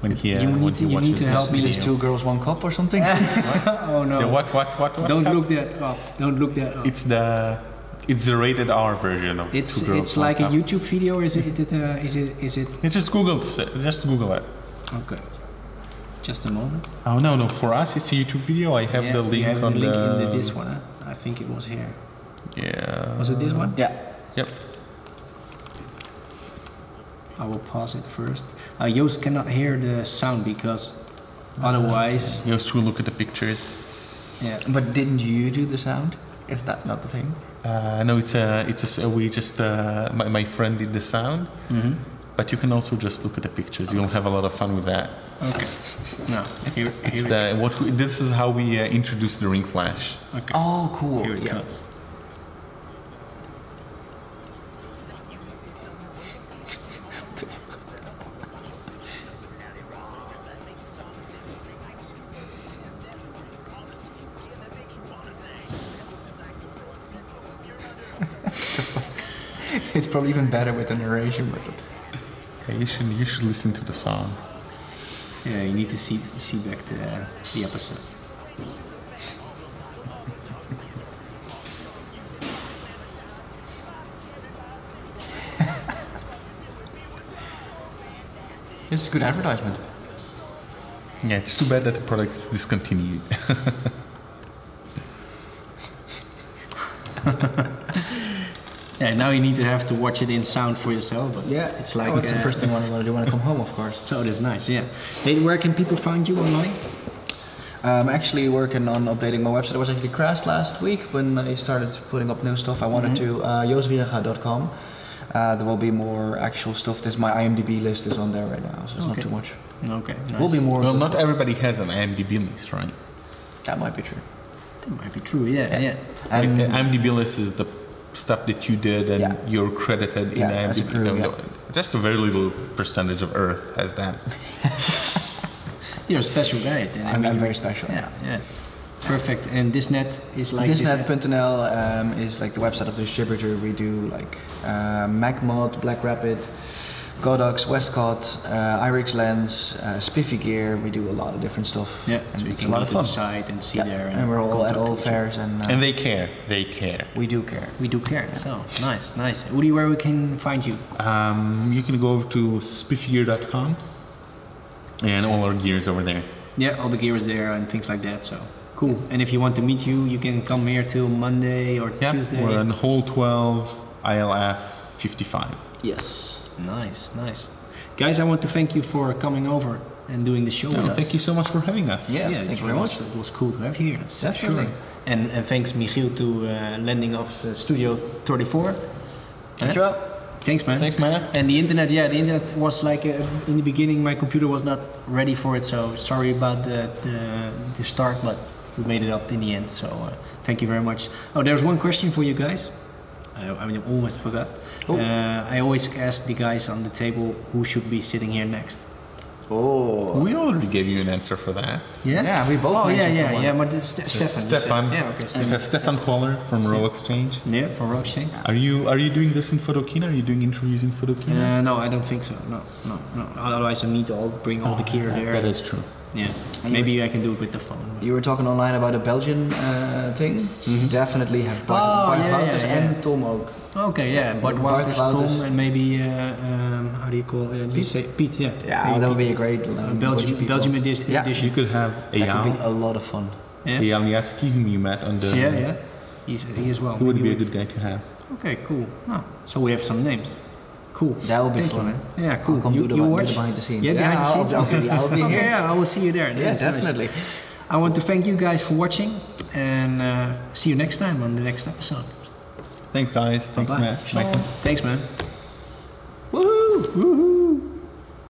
when he watches you need to help me. Is 2 girls, 1 cup or something? Oh no. The what? Don't look that up. Don't look that up. It's the rated R version of it's 2 girls, it's like 1 a YouTube video, or is it? It's just Google it. Okay. Just a moment. Oh no! For us, it's a YouTube video. I have the link on the link in this one. I think it was here. Yeah. Was it this one? Yeah. Yep. I will pause it first. Joost cannot hear the sound because otherwise. Joost will look at the pictures. Yeah. But didn't you do the sound? Is that not the thing? No, my friend did the sound. But you can also just look at the pictures. You'll have a lot of fun with that. Okay. No. This is how we introduce the ring flash. Okay. Oh, cool. Here it goes. It's probably even better with the narration, but you should listen to the song. Yeah, you need to see back the episode. This is good advertisement. Yeah, it's too bad that the product is discontinued. Yeah, now you need to have to watch it in sound for yourself. But Yeah, it's like that's the first thing I want to do when I come home, of course. So that's nice. Yeah. Hey, where can people find you online? I'm actually working on updating my website. It was actually crashed last week when I started putting up new stuff. I wanted to joostwierenga.com. There will be more actual stuff. My IMDb list is on there right now, so it's not too much. Okay. Nice. Will be more. Well, not everybody has an IMDb list, right? That might be true. That might be true. Yeah. And like the IMDb list is the stuff that you did and you're credited in as a IMDb. crew, Just a very little percentage of Earth has that. You're a special guy. Then. I'm very special. Yeah. Perfect. And Disnet is like Disnet.nl is like the website of the distributor. We do like MacMod, Black Rapid, Godox, Westcott, IRIX Lens, Spiffy Gear. We do a lot of different stuff. Yeah, and so you it's can a lot of go to fun. the site and see there. And we're all at all fairs and they care. They care. we do care. We do care. So nice. Udi, where we can find you? You can go over to spiffygear.com and all our gear is over there. Yeah, all the gear is there and things like that. So cool. And if you want to meet you can come here till Monday or Tuesday. We're on hole 12, ILF 55. Yes. Nice. Guys, I want to thank you for coming over and doing the show with us. Thank you so much for having us. Yeah, thank you very much. It was cool to have you here. Definitely. Sure. And thanks Michiel to lending us Studio 34. Dankjewel. Thanks man. Thanks, man. And the internet was like in the beginning my computer was not ready for it, so sorry about the start, but we made it up in the end. So thank you very much. Oh, there's one question for you guys. I almost forgot. I always ask the guys on the table who should be sitting here next. Oh. We already gave you an answer for that. Yeah? Yeah, we both mentioned someone. Yeah, but it's Stefan. Stefan. Yeah, okay, We Stefan. have Stefan Koller from Row Exchange. Yeah, for Rock Exchange. Are you doing this in Photokina? Are you doing interviews in Photokina? No, I don't think so. No. Otherwise, I need to bring all the gear there. That is true. Yeah. Maybe I can do it with the phone. You were talking online about a Belgian thing. Definitely have Bart Wouters and Tom ook. Okay, yeah, Bart Wouters, Tom, and maybe how do you call it? You say Pete, yeah. Yeah, that would be a great Belgium edition. You could have That could be a lot of fun. Yeah. Eyal Niaski, whom you met on the... Yeah. He as well. He would Maybe be a good guy to have. Okay, cool. So we have some names. Cool. That would be Thank fun. You, man. Yeah, cool. I'll come you do the watch? behind the scenes. Yeah, behind the scenes. I'll be okay, here. yeah, I will see you there. Yeah, That's definitely. Nice. I want to thank you guys for watching and see you next time on the next episode. Thanks, guys. Thanks, Bye-bye. Matt. Thanks, man. Woohoo!